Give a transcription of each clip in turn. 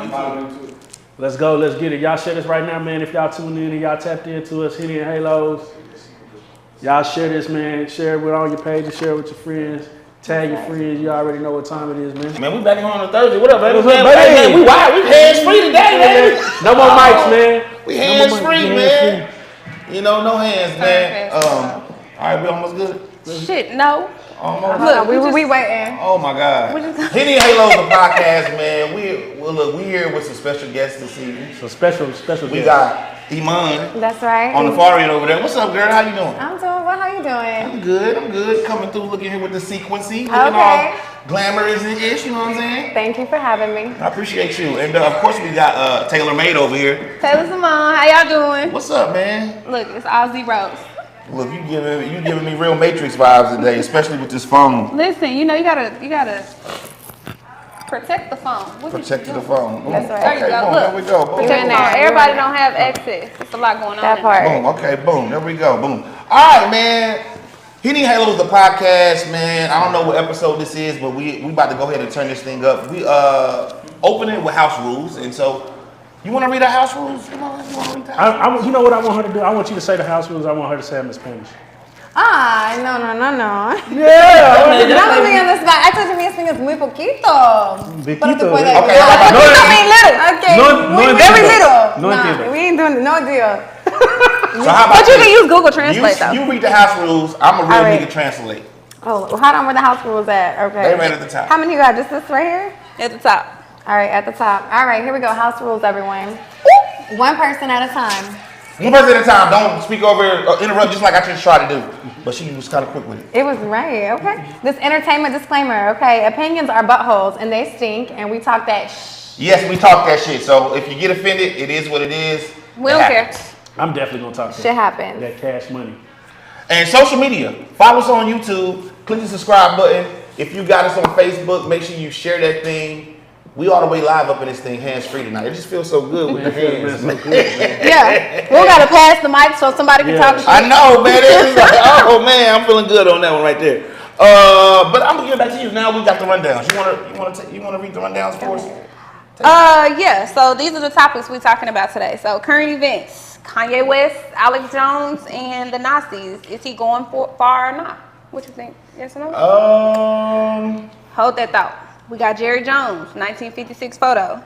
YouTube. Let's go. Let's get it. Y'all share this right now, man. If y'all tuned in and y'all tapped into us, Henny and Halos, y'all share this, man. Share it with all your pages. Share it with your friends. Tag your friends. You already know what time it is, man. Man, we back on a Thursday. What up, baby? What's up, baby? We wild. We hands free today, baby. No more mics, man. We hands free, man. You know, no hands, man. All right, we almost good. Shit, no. Almost. Look, we waiting. Oh my God. Henny and Halos, the podcast, man. We here with some special guests this evening. So special We got Iman. That's right. On the far end over there. What's up, girl? How you doing? I'm doing well. How you doing? I'm good. Coming through looking here with the sequencing. Looking Okay. all glamorous and ish, you know what I'm saying? Thank you for having me. I appreciate you. And of course we got Taylor Made over here. Taylor Simone, how y'all doing? What's up, man? Look, it's all zeros. Look, you giving me real Matrix vibes today, especially with this phone. Listen, you know you gotta protect the phone. Protecting the phone. Boom. That's right. Okay, There you go. boom. Look. There we go. Boom. Put it in there. Everybody don't have access. It's a lot going on. That part. Boom. Okay, boom. There we go. Boom. All right, man. Henny and Halos, the podcast, man. I don't know what episode this is, but we about to go ahead and turn this thing up. We open it with house rules, and so you want to read our house rules? You want to read the house rules? You know what I want her to do? I want you to say the house rules. I want her to say them in Spanish. No. Yeah. No me on the spot. I told you mi español es muy poquito. Pero tú puedes. Okay, Poquito mean little. Okay. Very little. No entiendo. We ain't doing no deal. So how about But you this? can use Google Translate though. You read the house rules. I'm a real All right. nigga translate. Oh, hold on. Where the house rules at? Okay. They right at the top. How many you got? Just this right here? At the top. All right, at the top. All right, here we go. House rules, everyone. One person at a time. One person at a time. Don't speak over or interrupt just like I just tried to do. But she was kind of quick with it. It was right, okay. This entertainment disclaimer, okay. Opinions are buttholes and they stink and we talk that Yes, we talk that shit. So if you get offended, it is what it is. We don't care. I'm definitely gonna talk shit happens. that cash money. And social media. Follow us on YouTube. Click the subscribe button. If you got us on Facebook, make sure you share that thing. We all the way live up in this thing, hands free tonight. It just feels so good with the hands. Man, so good, man. Yeah. We gotta pass the mic so somebody can talk shit. I know, man. It's like, oh man, I'm feeling good on that one right there. But I'm gonna give it back to you. Now we got the rundowns. You wanna read the rundowns for us? Yeah, so these are the topics we're talking about today. So current events, Kanye West, Alex Jones, and the Nazis. Is he going far or not? What you think? Yes or no? Hold that thought. We got Jerry Jones, 1956 photo.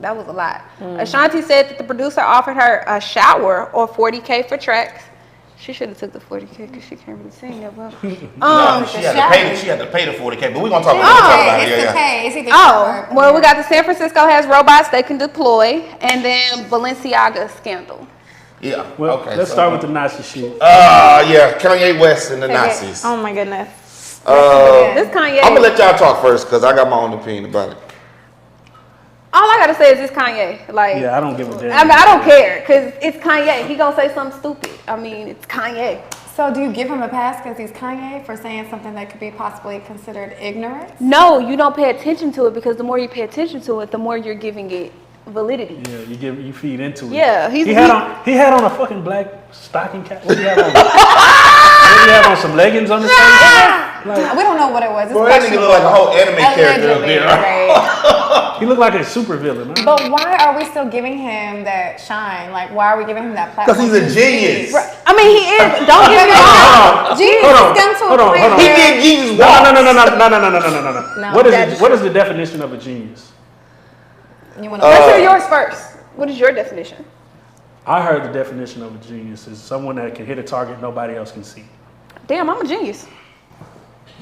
That was a lot. Ashanti said that the producer offered her a shower or $40K for tracks. She should have took the $40K because she can't really sing that well. No, she had to pay the $40K, but we're gonna talk about it. It's the K. Well, we got the San Francisco has robots they can deploy, and then Balenciaga scandal. Yeah. Well, okay. let's start with the Nazi shit. Yeah, Kanye West and the Nazis. Oh my goodness. This Kanye. I'm gonna let y'all talk first because I got my own opinion about it. All I gotta say is this Kanye. Like, Yeah, I don't give a damn. I mean, I don't care because it's Kanye. He gonna say something stupid. I mean, it's Kanye. So do you give him a pass because he's Kanye for saying something that could be possibly considered ignorance? No, you don't pay attention to it because the more you pay attention to it, the more you're giving it validity. Yeah, you feed into it. Yeah, he had on a fucking black stocking cap. What do you have on? What do you have on? Some leggings on the stage? Like, We don't know what it was. Bro, that nigga look like a whole anime character up there. Right? he looked like a super villain. Huh? But why are we still giving him that shine? Like, why are we giving him that platform? Because he's a genius. I mean, he is. Don't get me wrong. Jesus, Hold on. He did Jesus No. No, What is the definition of a genius? Let's hear yours first. What is your definition? I heard the definition of a genius is someone that can hit a target nobody else can see. Damn, I'm a genius.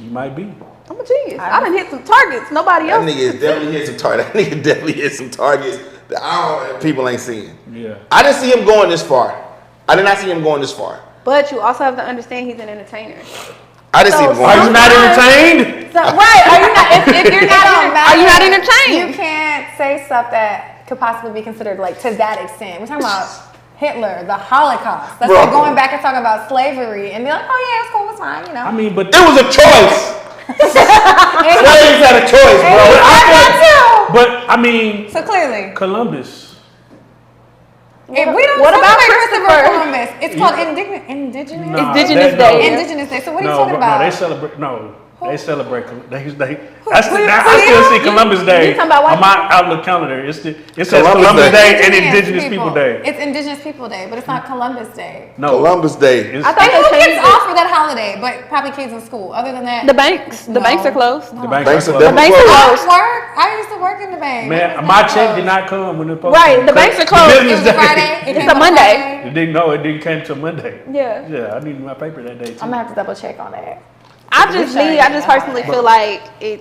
You might be. I'm a genius. I done hit some targets nobody That else. nigga definitely hit some targets. That nigga definitely hit some targets that people ain't seeing. Yeah. I didn't see him going this far. I did not see him going this far. But you also have to understand he's an entertainer. I didn't see him going. Are you not entertained? So, right? Are you not? If you're not, are you not entertained? You can't say stuff that could possibly be considered like to that extent. We're talking about Hitler, the Holocaust. That's like going back and talking about slavery and be like, oh yeah, it's cool, it's fine, you know. I mean, but It was a choice. Slaves had a choice, bro. But I mean, So clearly, Columbus. if we don't What about celebrate Christopher Columbus, it's called Indigenous Nah, Indigenous Day. Indigenous Day. So what are you No, talking but about? no, they celebrate. No, They celebrate. I still see Columbus Day talking about on my Outlook calendar. It says Columbus Day and Indigenous People Day. It's Indigenous People Day, but it's not Columbus Day. No, Columbus Day. I thought Who they gets changed off it. for that holiday? But probably kids in school. Other than that, The banks are closed. The banks Banks are are closed. definitely banks are closed. I work. I used to work in the bank. Man, my check did not come when it posted. Right, the banks are closed. It was a Friday. It It's came a on Monday. Friday. It didn't. No, it didn't come till Monday. Yeah. Yeah, I needed my paper that day too. I'm gonna have to double check on that. I just personally feel like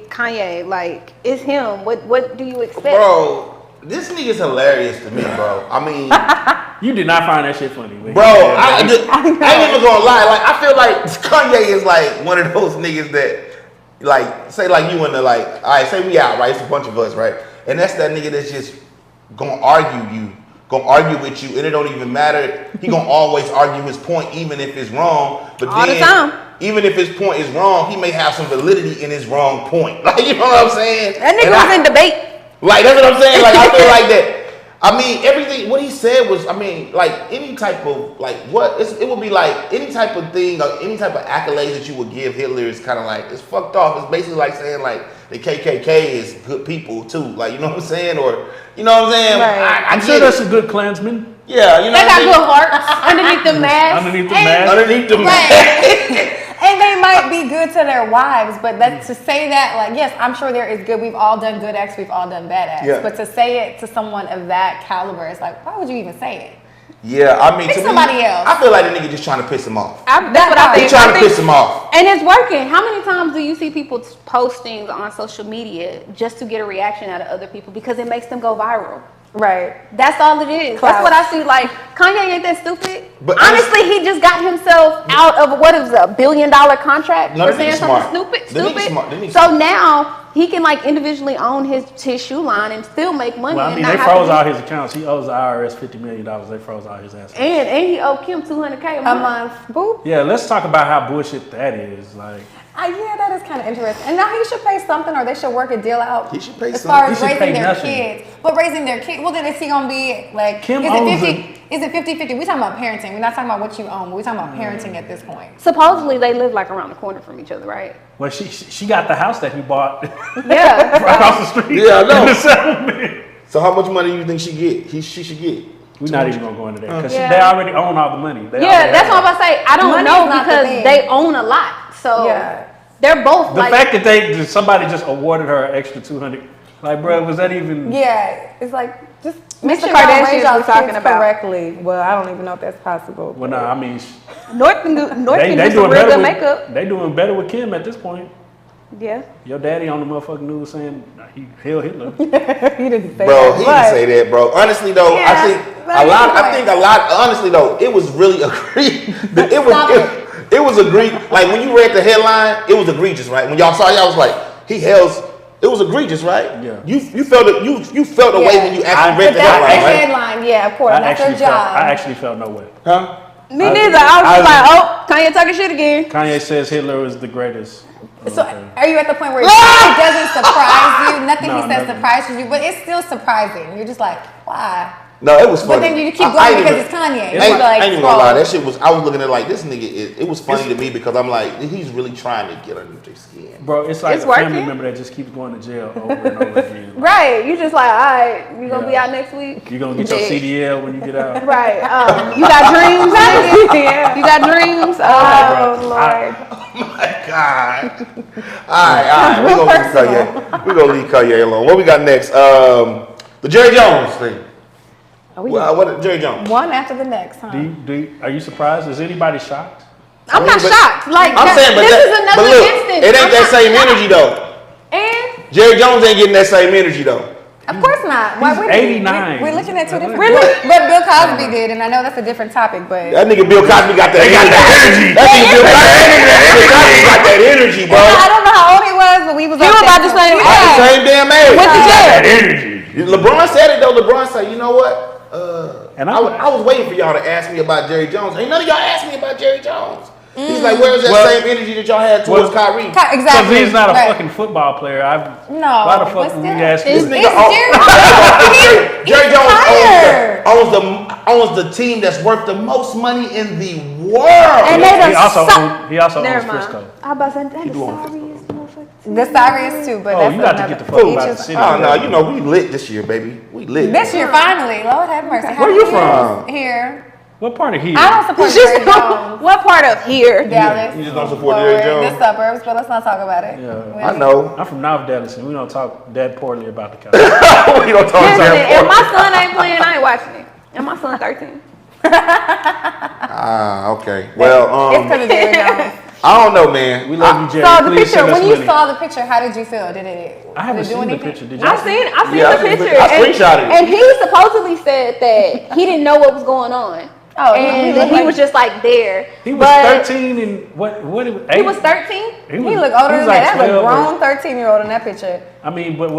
Kanye, like, it's him. What do you expect? Bro, this nigga's hilarious to me, bro. I mean, You did not find that shit funny, man. bro, I ain't even gonna lie. Like, I feel like Kanye is like one of those niggas that, like, say like you and the like, all right, say we out, right? It's a bunch of us, right? And that's that nigga that's just gonna argue with you, and it don't even matter. He gonna always argue his point, even if it's wrong. But All the then, time. even if his point is wrong, he may have some validity in his wrong point. Like, you know what I'm saying? That nigga And was in debate. Like, that's what I'm saying. Like, I feel like that. I mean, everything, what he said was, I mean, like, any type of, like, it would be like, any type of thing, or any type of accolades that you would give Hitler is kind of like, it's fucked off. It's basically like saying, like, the KKK is good people, too. Like, you know what I'm saying? Or, you know what I'm saying? Right. I'm sure that's a good Klansman. Yeah, you know They what got I mean? good hearts underneath the mask. Underneath the mask. Underneath the Right. And they might be good to their wives, but to say that, like, yes, I'm sure there is good. We've all done good acts. We've all done bad acts. Yeah. But to say it to someone of that caliber, it's like, why would you even say it? Yeah, I mean, Pick to somebody me, else. I feel like the nigga just trying to piss him off. That's what I think. He's trying I to think- piss him off. And it's working. How many times do you see people post things on social media just to get a reaction out of other people because it makes them go viral? Right. That's all it is. Clout. That's what I see. Like, Kanye ain't that stupid. But honestly, he just got himself out of what is a $1 billion contract No, for that saying nigga something smart. stupid. That nigga smart. That nigga So smart. now he can like individually own his shoe line and still make money. Well, I and mean, not they have froze to all his accounts. He owes the IRS $50 million. They froze all his assets. and he owed Kim $200K a A month. month. Boop. Yeah, let's talk about how bullshit that is. Like, Yeah, that is kind of interesting. And now he should pay something, or they should work a deal out. He should pay as something. far He as should raising pay their nothing. kids. But raising their kids, well, then is he gonna be like? Kim is owns it 50-50? We talking about parenting. We're not talking about what you own. We're talking about parenting at this point. Supposedly they live like around the corner from each other, right? well, she got the house that he bought Yeah. across the street. Yeah, I know. In the settlement. So how much money do you think she should get? We're not even gonna go into that because Yeah. they already own all the money. They Yeah, already that's have what I'm about to say. I don't Money know is not the because thing. they own a lot. So Yeah. they're both The like fact that somebody just awarded her an extra 200, like, bro, was that even? Yeah, it's like just make Mr. sure y'all Kardashians raise y'all we're talking kids about. correctly. Well, I don't even know if that's possible. Well, no, I mean, North can do they some doing real better good with makeup. they doing better with Kim at this point. Yeah. Your daddy on the motherfucking news saying he hell Hitler. he didn't say Bro, that. he but- didn't say that, bro. Honestly though, Yeah, I think that a is lot. the I think a lot. Honestly though, it was really egregious. It was egregious. Like when you read the headline, it was egregious, right? When y'all saw it, y'all was like, he hails. It was egregious, right? Yeah. You felt it. You felt the way Yeah. when you actually read But the that's the headline, right? headline. Yeah, of course. That's their job. I actually felt no way. Huh? Me neither. I was just like, oh, Kanye talking shit again. Kanye says Hitler was the greatest. So Okay. are you at the point where it doesn't surprise you? Nothing No, he says never. surprises you, but it's still surprising. You're just like, why? No, it was funny. But then you keep I going ain't because even- it's Kanye. I You ain't, like, I ain't even gonna lie. scroll. That shit was. I was looking at it like this nigga. It was funny to me because I'm like, he's really trying to get under their skin. Bro, it's like It's a family working. member that just keeps going to jail over and over again. Right. You just like, all right, you gonna be Yeah. out next week? You gonna get your Yeah. CDL when you get out. Right. You got dreams, nigga? Yeah. You got dreams? Oh, bro. Lord. Oh my God. All right. We're gonna leave Kanye. We're gonna leave Kanye alone. What we got next? The Jerry Jones thing. What Jerry Jones? One after the next, huh? Are you surprised? Is anybody shocked? I'm I mean, not but- shocked. Like, I'm saying, but this that, is another but look, instance. it ain't I'm that not same shocked. energy though. And Jerry Jones ain't getting that same energy though. Of course not. Why He's would he? 89. We're looking at two different. Really? But Bill Cosby did, and I know that's a different topic, but That nigga Bill Cosby got that energy. That nigga Bill Cosby got that energy, bro. I don't know how old he was, but we was he was about the same About the age. same damn age. Went to He got jail. that energy. LeBron said it though. LeBron said, you know what? And I was waiting for y'all to ask me about Jerry Jones. Ain't none of y'all asked me about Jerry Jones. He's like, where's that Well- same energy that y'all had towards Kyrie? Exactly. Because he's not a Right. fucking football player. No, Why the but fuck would we still. ask This you? nigga It's Jerry Jones. Jerry Jones retired. owns the owns the team that's worth the most money in the world. And they He also done he also Never owns mind. Frisco. I about to say, that He the do own sorriest motherfucker. The sorriest too, but Oh, that's you got to another. get the fuck about the city. Oh no, you know we lit this year, baby. We lit. This year, finally. Lord have mercy. Where you from? Here. What part of here? I don't support Jerry Jones. What part of here? Dallas. You just don't support Forward, Jerry Jones? The suburbs, but let's not talk about it. Yeah. I know. I'm from North Dallas, and we don't talk that poorly about the Cowboys. We don't talk Listen, about if my son ain't playing, I ain't watching it. And my son 13. Okay. Well, It's because of Jerry Jones. I don't know, man. We love you, Jerry. So the Please picture, send us when you money. saw the picture, how did you feel? Did it? I haven't did it do seen the anything? picture. Did you? I seen Yeah, the picture. I screenshotted it. And he supposedly said that he didn't know what was going on. Oh, And looked he like- was just like there. He was But 13 and what? He was 13? He looked older than like that. That's a 12 or- grown 13-year-old in that picture. I mean, but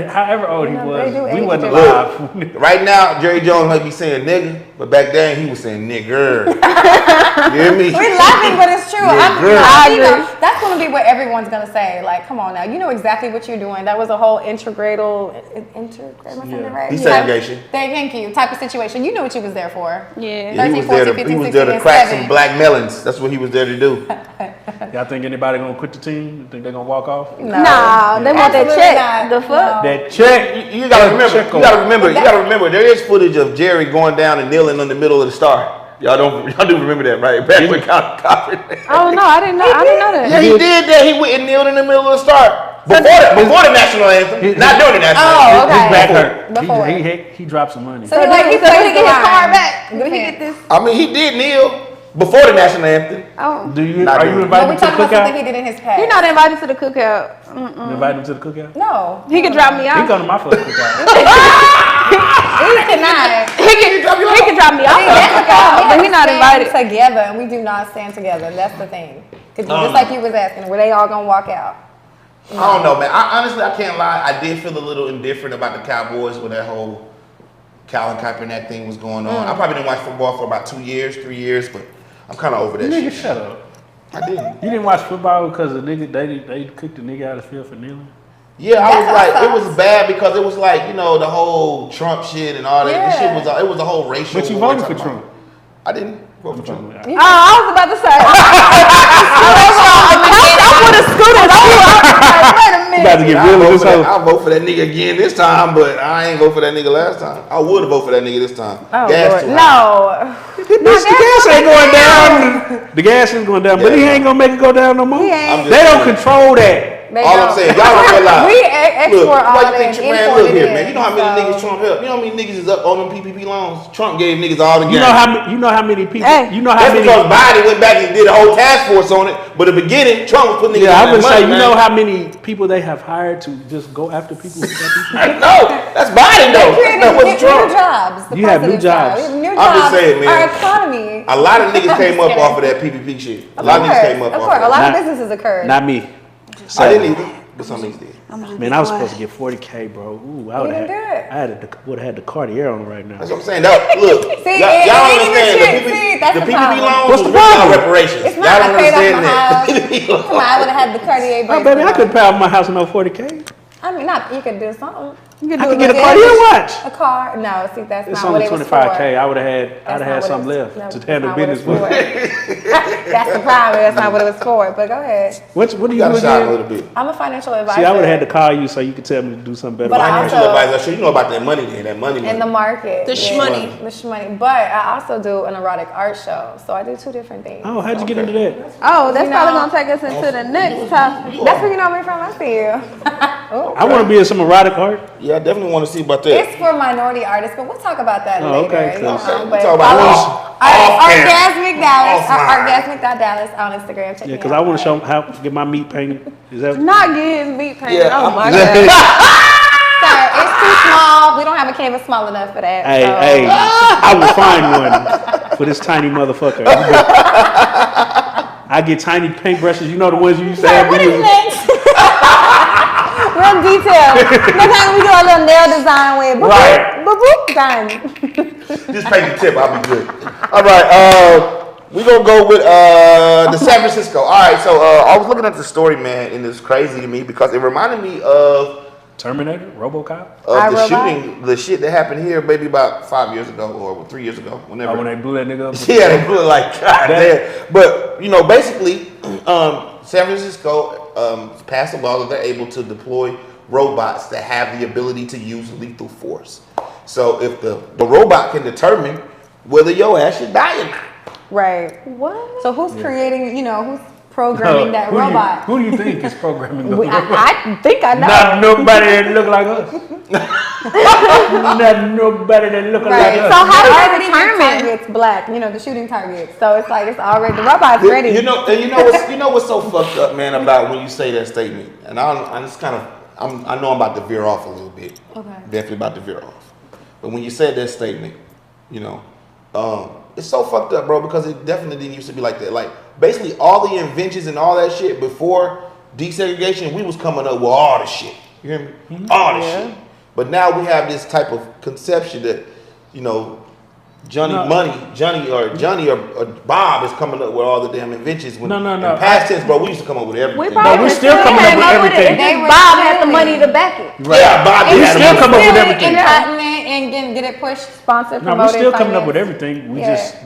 however old he You know, was, they do we age wasn't different. alive. Right now, Jerry Jones might be saying nigga, but back then he was saying nigger. You hear me? We're laughing, but it's true. Yeah, girl. I I you know, agree. that's going to be what everyone's going to say. Like, come on now. You know exactly what you're doing. That was a whole am I saying that right? Desegregation. Thank you. Type of situation. You knew what you was there for. Yeah. Yeah, he 13, was there 14, to, he 15, was there to 16, crack 7. some black melons. That's what he was there to do. Y'all think anybody gonna quit the team? You think they're gonna walk off? No. Nah, they want that Absolutely check. not. The fuck? No. That check. You gotta remember. Check You gotta remember. There is footage of Jerry going down and kneeling in the middle of the star. Y'all do remember that, right? Back when Kaepernick. Oh no, I didn't know that. Yeah, he did that. He went and kneeled in the middle of the star before the national anthem, not during the national anthem. Oh, His okay. back hurt. Before. He dropped some money. So he like he So did plays he get the his car line. back? Did he get this? I mean, he did kneel before the national anthem. Oh. Do you? Not Are you doing it. But invited we to the talking about something he cookout? did in his past. You're not invited to the cookout. You invited him to the cookout? No. He could drop me He off. come to my first cookout. He cannot. He can drop me off See, at the that's the cookout, problem. but We he's not have to stand invited. together, and we do not stand together. That's the thing. 'Cause just like you was asking, were they all gonna walk out? I don't know, man. Honestly, I can't lie. I did feel a little indifferent about the Cowboys when that whole Colin Kaepernick thing was going on. I probably didn't watch football for about 2 years, 3 years, but I'm kind of over that Nigga, shit. shut up. I didn't. You didn't watch football because the nigga they kicked the nigga out of the field for kneeling? Yeah, I was That's like, how it was bad because it was like, you know, the whole Trump shit and all that. Yeah. This shit was, it was a whole racial. But you war voted for talking about. Trump. I didn't vote for Trump. Oh, I was about to say. I would have scooted over. Wait a You minute. about to get real in this hole. I'll vote for that nigga again this time, but I ain't vote for that nigga last time. I would have voted for that nigga this time. Oh, Gas Lord. too high. No. The gas ain't going down. The gas is going down, but he ain't gonna make it go down no more. He ain't. I'm just They don't saying. control that. They All don't. I'm saying, y'all don't realize. We Look, export all why that you and think, man, import look it here, in, man. You know how many so- niggas Trump helped? You know how many niggas is up on them PPP loans? Trump gave niggas all the You game. know how many people. Hey. You know how That's many. because Biden went back and did a whole task force on it. But in the beginning, Trump was putting niggas Yeah, on I would that say money, you man. know how many people they have hired to just go after people who got people. No, that's Biden though. That wasn't New Trump. jobs. The You have new positive side. jobs. We have new I'm just jobs. saying, man. Our economy. A lot of niggas came up off of that PPP shit. A lot of niggas came up Of off course, a of lot that. of businesses occurred. Not me. I didn't either, but some niggas did. Man, I was supposed to get 40K, bro. Ooh, I would You have. did good. I would have had the Cartier on right now. That's what I'm saying. That, look, See, y'all it don't ain't even understand shit. the See, that's PPP, the the PPP problem. loans What's was the without problem? reparations. It's Y'all not. don't I paid off understand my that. house. Come on, I would have had the Cartier Oh, bracelet. baby, I on. couldn't pay off my house with no 40K. I mean, not you could do something. You I do could get a good. Cartier watch. A car? No, see, that's It's not only what it was 25K. for. I would have had. That's I'd have not had what something it left was- no, to that's handle not what business it's for. with. That's the problem. That's not what it was for. But go ahead. What do You you got do to shine a again? little bit. I'm a financial advisor. See, I would have had to call you so you could tell me to do something better. But with my I money. Financial advisor, sure, you know about that money, man. That money. in the market. The shmoney. The shmoney. But I also do an erotic art show. So I do two different things. Oh, how'd you get into that? Oh, that's You probably know- gonna take us into the next topic. That's where you know me from. I see you. Ooh. I want to be in some erotic art. Yeah, I definitely want to see about that. It's for minority artists, but we'll talk about that Oh, later. okay, you know, cool. but Talk about Orgasmic Dallas. Offline. Orgasmic Dallas on Instagram. Check Yeah, me because out. I want to show 'em how to get my meat painted. Is that? Not get his meat painted. Yeah, Oh I'm- my god. Sir, it's too small. We don't have a canvas small enough for that. Hey, so. hey, I will find one for this tiny motherfucker. I get tiny paintbrushes. You know the ones you used to Sir, have. what when you is was- next? Real detail. Next time we do a little nail design with boop, Right. boop, boop, done. Just paint the tip, I'll be good. All right, we're going to go with the San Francisco. All right, so I was looking at the story, man, and it's crazy to me because it reminded me of Terminator, RoboCop. Of the shooting, the shit that happened here maybe about 5 years ago or 3 years ago, whenever. Oh, when they blew that nigga up. Yeah, they blew it like God damn. But basically, San Francisco passed a law that they're able to deploy robots that have the ability to use lethal force. So if the robot can determine whether your ass should die or not. Right. What? So who's creating? Who's programming that who robot? Who do you think is programming the robot? I think I know. Not nobody that look like us. Not nobody that look like Right. us. So how does already it determine? targets black? The shooting targets. So it's like it's already the robot's ready. You know what's so fucked up, man, about when you say that statement, and I know I'm about to veer off a little bit. Okay. Definitely about to veer off. But when you said that statement, it's so fucked up, bro, because it definitely didn't used to be like that. Like basically all the inventions and all that shit before desegregation, we was coming up with all the shit. You hear me? Mm-hmm. All the shit. But now we have this type of conception that, Johnny or Bob is coming up with all the damn inventions. When, No. In past tense, bro, we used to come up with everything. we're still coming up with everything. Bob has the money to back it. Right. Yeah, Bob We had still it. come up with everything. And patent it and get it pushed, sponsored, No, promoted. we're still coming up financed. with everything.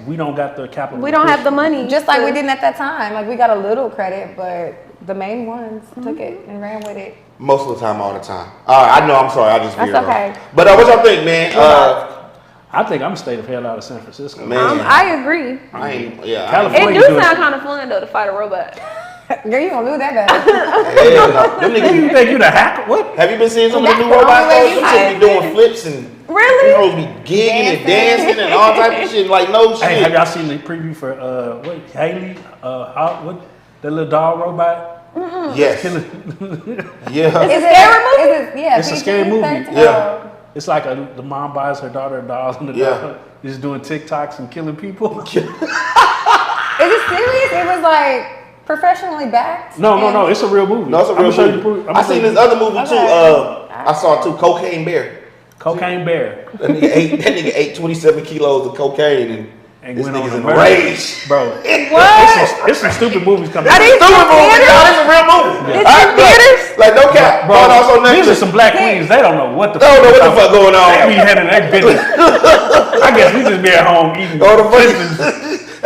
We don't got the capital. We don't have the money. Just like we didn't at that time. Like we got a little credit, but the main ones took it and ran with it. Most of the time, all the time. I know, I'm sorry, I just veered That's okay. off. But what y'all think, man? I think I'm stayed the hell out of San Francisco. Man. I agree. I ain't, yeah. California. It do sound kind of fun though to fight a robot. Girl, you gonna lose that battle. Hell no. Them You niggas, think you the hacker? What? have you been seeing some of the That's new the robots? only way Though? you Them hide. shit be doing flips and Really? them hoes be gigging and dancing and all type of shit. Like no shit. Hey, have y'all seen the preview for Haley? What that little dog robot? Yes. Killing. Yeah. Is it scary movie? It's a scary movie. Yeah. It's like the mom buys her daughter a doll, and the daughter is doing TikToks and killing people. Is it serious? It was like professionally backed? No. It's a real movie. No, it's a real movie. I seen this other movie too. I saw too, Cocaine Bear. Cocaine Bear. That nigga ate 27 kilos of cocaine and this went on nigga's a in murder. rage. Bro. What? It's some stupid movies coming Are out. these Stupid movie, theaters? y'all. This is a real movie. It's in theaters? Like no cap. Bro, Going on so these are Netflix. some black queens. They don't know what the They don't know what the fuck going on. They be having their business. I guess we just be at home eating. Oh, the fuck.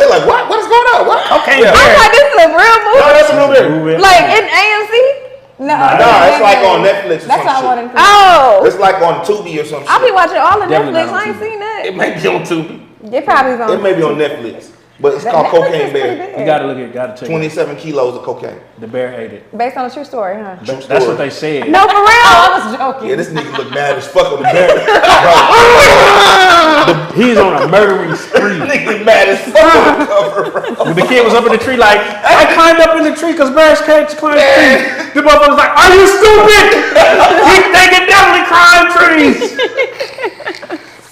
They're like, what? What is going on? What? Cocaine Yeah. I Bear. thought this is a real No, movie. that's a real movie. Like in AMC? No, Nah, it's like on Netflix or That's some all I shit. wanted to Oh. It's like on Tubi or some shit. I'll be watching all the Definitely Netflix. not on I ain't TV. seen that. It may be on Tubi. It probably is on. It may be on Netflix. But it's called Netflix Cocaine is pretty Bear. big. You gotta check it. 27 kilos of cocaine. The bear ate it. Based on a true story, huh? That's story. what they said. No, for real? Oh, I was joking. Yeah, this nigga look mad as fuck on the bear. He's on a murdering spree. Nigga mad as fuck on the cover, bro. When the kid was up in the tree, like, I climbed up in the tree because bears can't climb trees. The motherfucker was like, are you stupid? They can definitely climb trees.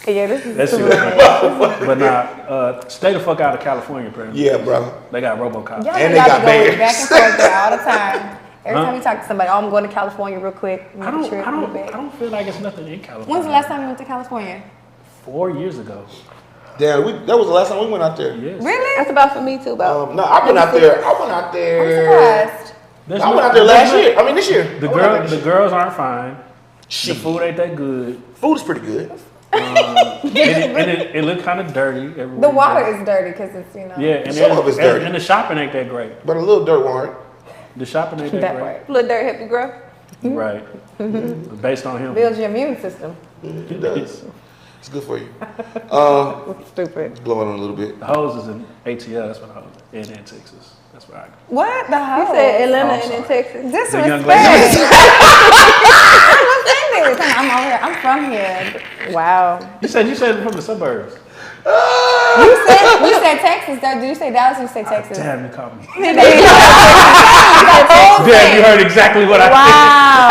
Yeah, this is That shit stupid. was funny. But nah, stay the fuck out of California, apparently. Yeah, bro. They got RoboCop. Y'all And know they y'all got be going bears. back and forth there all the time. Every Huh? time you talk to somebody, I'm going to California real quick. I Make a trip, don't be back. feel like it's nothing in California. When's the last time you went to California? 4 years ago. Damn, that was the last time we went out there. Yes. Really? That's about for me too, about. No, I went out there. I'm surprised. There's I went no- out there there's last no- year. I mean, this year. The I went out there this the year. girls aren't fine. Shit. The food ain't that good. Food is pretty good. It looked kind of dirty. Everywhere The you water go. is dirty because it's, you know. Yeah, and Some of it's dirty. And the shopping ain't that great. But a little dirt won't hurt. The shopping ain't that, That great. part. Little dirt hippie girl. Right. Based on him. Builds your immune system. It does. It's good for you. Stupid. Blowing on a little bit. The hoes is in ATL. That's what I was in Texas. That's where I go. What the hell? You said Atlanta Oh, and then sorry. Texas. The young Disrespect. lady. I'm over here. I'm from here. Wow. You said from the suburbs. You said Texas. Did you say Dallas or you say Texas? Damn, you caught me. Wow. Damn, you heard exactly what I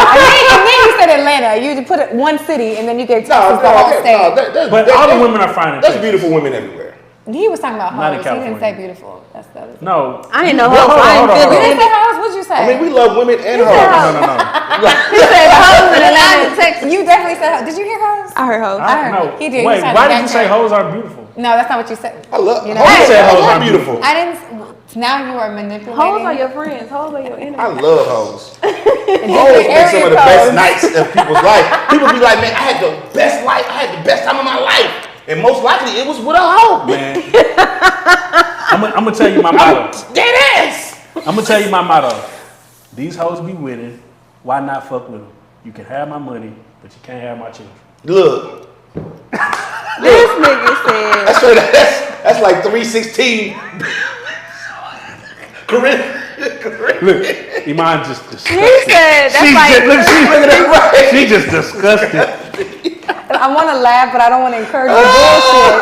And then you said Atlanta. You put it one city and then you gave Texas the whole state. said. But all the women are fine in That's Texas. beautiful women everywhere. He was talking about Not in hoes. He didn't say California. beautiful. That's the other thing. No. I ain't know Well, hoes. hold on, I ain't hold on, You feeling didn't it. say hoes? What'd you say? I mean, we love women and No, hoes. no. He said hoes in Atlanta and Texas. You definitely said hoes. Did you hear hoes? I heard hoes. heard No. he did. He Wait, tried why to did you say backtrack. hoes aren't beautiful? No, that's not what you said. I love You know- hoes. You said hoes are aren't beautiful. I didn't. Now you are manipulating. Hoes are your friends. Hoes are your enemies. I love hoes. Hoes make some of the best nights of people's life. People be like, man, I had the best life. I had the best time of my life. And most likely it was with a hoe. Man, I'm gonna tell you my motto. Dead ass. I'm gonna tell you my motto. These hoes be winning. Why not fuck with them? You can have my money, but you can't have my children. Look. This nigga said. That's like 316. Corinne. Look, Iman just disgusted. He said that's She just disgusted. I want to laugh, but I don't want to encourage the bullshit.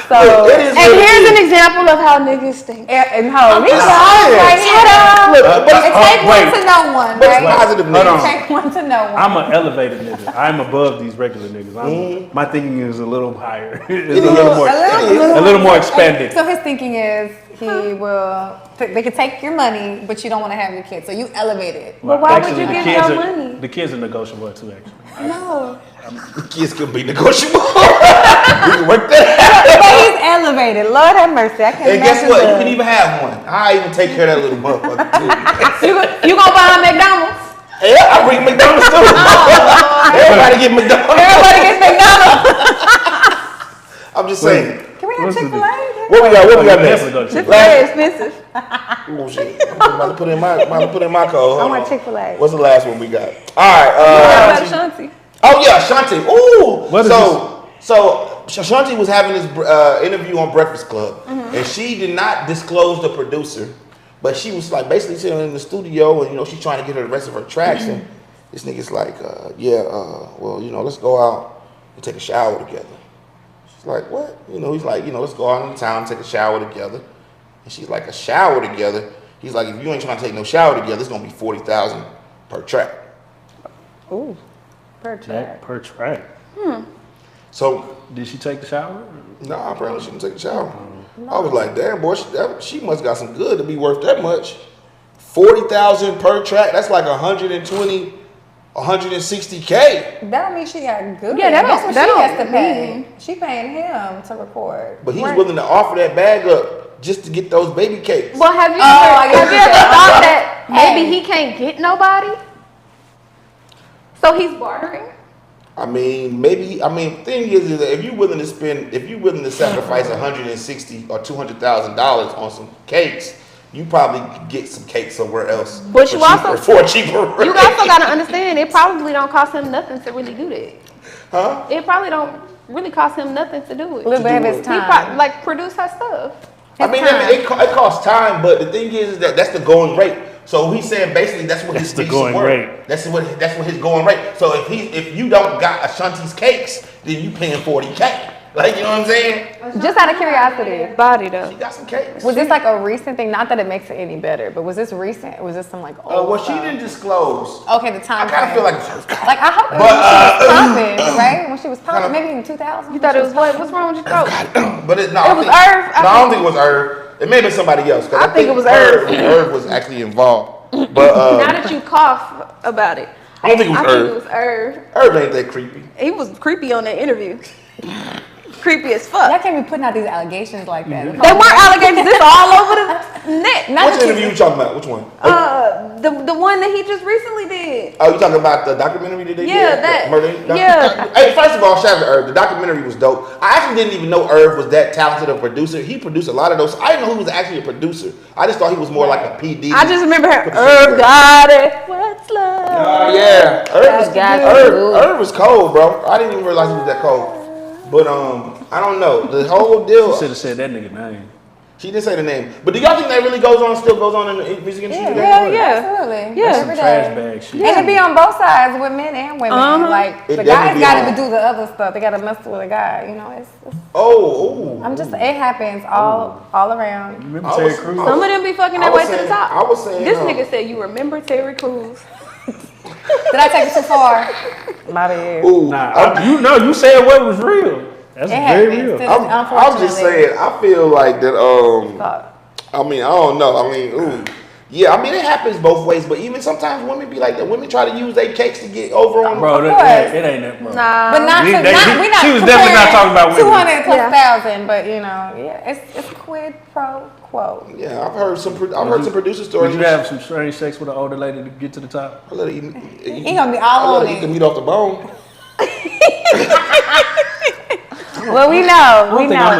So, and here's an example of how niggas think. And hoes. These hoes right here. Look, it takes one to know one, right? Positive It takes one to know one. I'm an elevated nigga. I'm above these regular niggas. My thinking is a little higher. It's a little more expanded. So his thinking is they can take your money, but you don't want to have your kids. So you elevate it. But why would Actually, you give the kids your are- money? The kids are negotiable too, actually. No. Kids can be negotiable. We can work that out. But he's elevated. Lord have mercy. I can't And guess imagine what? You the- can even have one. I even take care of that little motherfucker too. You gonna buy a McDonald's? Yeah, I bring McDonald's too. Everybody get McDonald's. Everybody gets McDonald's. I'm just saying. Can we have What's the- Chick-fil-A? What we got next? Chick-fil-A expensive. Oh shit! I'm about to put in my code. I Hold want on. Chick-fil-A. What's the last one we got? All right. How about Shanti? Oh yeah, Shanti. Ooh. What is So Shanti was having this interview on Breakfast Club, and she did not disclose the producer, but she was like basically sitting in the studio, and she's trying to get her the rest of her tracks, and this nigga's like, well, let's go out and take a shower together. She's like, what? He's like, let's go out in town and take a shower together, and she's like, a shower together? He's like, if you ain't trying to take no shower together, it's gonna be $40,000 per track. Ooh. Per track. Per track. So Did she take the shower? no, apparently she didn't take a shower. I was like, damn, boy, she must got some good to be worth that much. 40,000 per track. That's like 120, 160K. That don't mean she got good. Yeah, that That's don't- what that she don't- has to pay. She paying him to record. But he's willing to offer that bag up just to get those baby cakes. Well, have you I ever, guess have you you ever said- thought that maybe Hey. he can't get nobody? So he's bartering? I mean, thing is that if you're willing to sacrifice 160 or $200,000 on some cakes, you probably could get some cakes somewhere else. But you also- for a cheaper rate. You also gotta understand, it probably don't cost him nothing to really do that. Huh? It probably don't really cost him nothing to do it. A little bit of his He time. produce her stuff. I mean, it costs time, but the thing is that that's the going rate. So he's saying basically that's what his the piece going worth. rate. That's what his going rate. So if you don't got Ashanti's cakes, then you paying $40K. Like, you know what I'm saying? Just out of curiosity, Body though. She got some cakes. was this like a recent thing? Not that it makes it any better, but was this recent? Or was this some like old Well, she stuff? didn't disclose. Okay, the I time kind of frame. feel like Like I hope it was when she was popping, right? When she was popping, maybe in 2000. You thought it was what? What's wrong with your throat? but it It was Irv. I don't think it was Irv. It may have been somebody else. 'Cause I think it was Irv. Irv was actually involved. But Now that you cough about it. I don't think it was I think it Irv. was Irv. Irv ain't that creepy. He was creepy on that interview. Creepy as fuck. Y'all can't be putting out these allegations like that. They weren't allegations. This all over the net. Which interview you talking about? Which one? The one that he just recently did. Oh, you talking about the documentary that they Yeah, did? that. The murder? Yeah. Hey, first of all, shout out to Irv. The documentary was dope. I actually didn't even know Irv was that talented a producer. He produced a lot of those. I didn't know he was actually a producer. I just thought he was more like a PD. I just remember her. Put the shit Irv got it. What's love? Oh yeah, got Irv was cold, bro. I didn't even realize he was that cold. But I don't know. The whole deal. Should have said that nigga name. She didn't say the name. But do y'all think that really still goes on in the music industry today? Yeah. Absolutely. Yeah. Every Trash day. bag shit. And it be on both sides with men and women. Like It the definitely guys be got on. to do the other stuff. They got to mess with a guy. You know, it's Oh. I'm just. It happens all around. Remember I Terry was- Crews? Some of them be fucking I their was way to the saying- top. I was saying, This nigga said, you remember Terry Crews? Did I take it too far? My bad. Ooh. Nah, you said what was real. That's It very happens. real. I'm just saying. I feel like that. I mean, I don't know. I mean, ooh, Yeah, I mean, it happens both ways, but even sometimes women be like that. Women try to use their cakes to get over on. Bro, Of course. it ain't that, bro. Nah. But not We- to, they- not, we not she was definitely not talking about women. 200 plus Yeah. thousand, but you know, yeah, it's quid pro quo. Yeah, I've heard some producer stories. Would you have some strange sex with an older lady to get to the top? I let her eat. He gonna be all on eat the it. meat off the bone. Well, we know, I we know.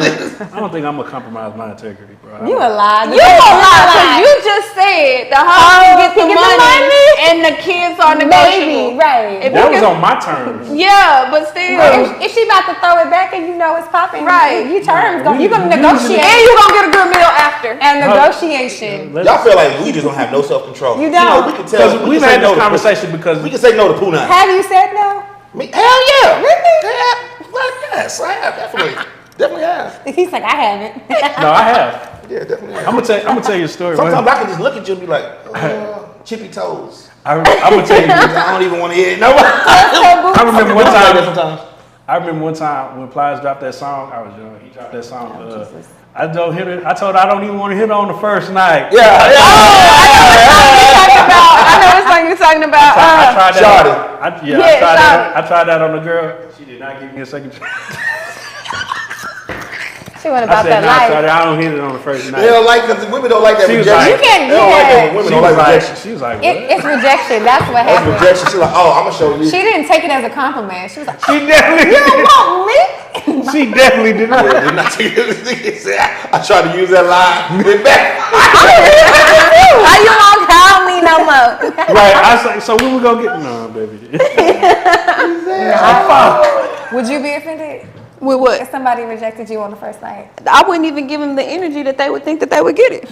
I don't think I'm gonna compromise my integrity, bro. You a lie. You a lie, because you just said the hoe gets the get the money, money. and the kids are negotiable. Maybe, right. If That you was can- on my terms. Yeah, but still. If she about to throw it back and you know it's popping, Right. You terms, We- you gonna we negotiate And you gonna get a good meal after. and negotiation. Y'all feel like we just don't have no self control. You don't. We can tell. Because We we've can say had no this to conversation because We can say no to Pooh now. Have you said no? Hell yeah. Really? Yeah. Well, yes, I have definitely. Definitely have. He's like, I haven't. no, I have. Yeah, definitely have. I'm gonna tell you a story. Sometimes I can just look at you and be like, chippy toes. I'm gonna tell you. I don't even want to hear it. No. I remember one time. Sometimes. I remember one time when Plies dropped that song. I was young. He dropped that song. I told her I don't even want to hit her on the first night. Yeah. I know what song you're talking about. I tried that. Shawty. I tried that on the girl. She did not give me a second chance. She went I about said, that nah, life. sorry, I don't hit it on the first night. They don't like because women don't like that She was rejection. like- You can't They don't like do it when that. women She don't was like like, rejection. she was like, what? It's rejection. That's what That's happened. rejection. She's like, oh, I'm gonna show you. She didn't take it as a compliment. She was like, She definitely you did. want me? She definitely did not. Did not take it. I tried to use that line. Went back. How you won't call me no more? Right. I was like, so when we gonna get? No, baby. Would you be offended With what? if somebody rejected you on the first night? I wouldn't even give them the energy that they would think that they would get it.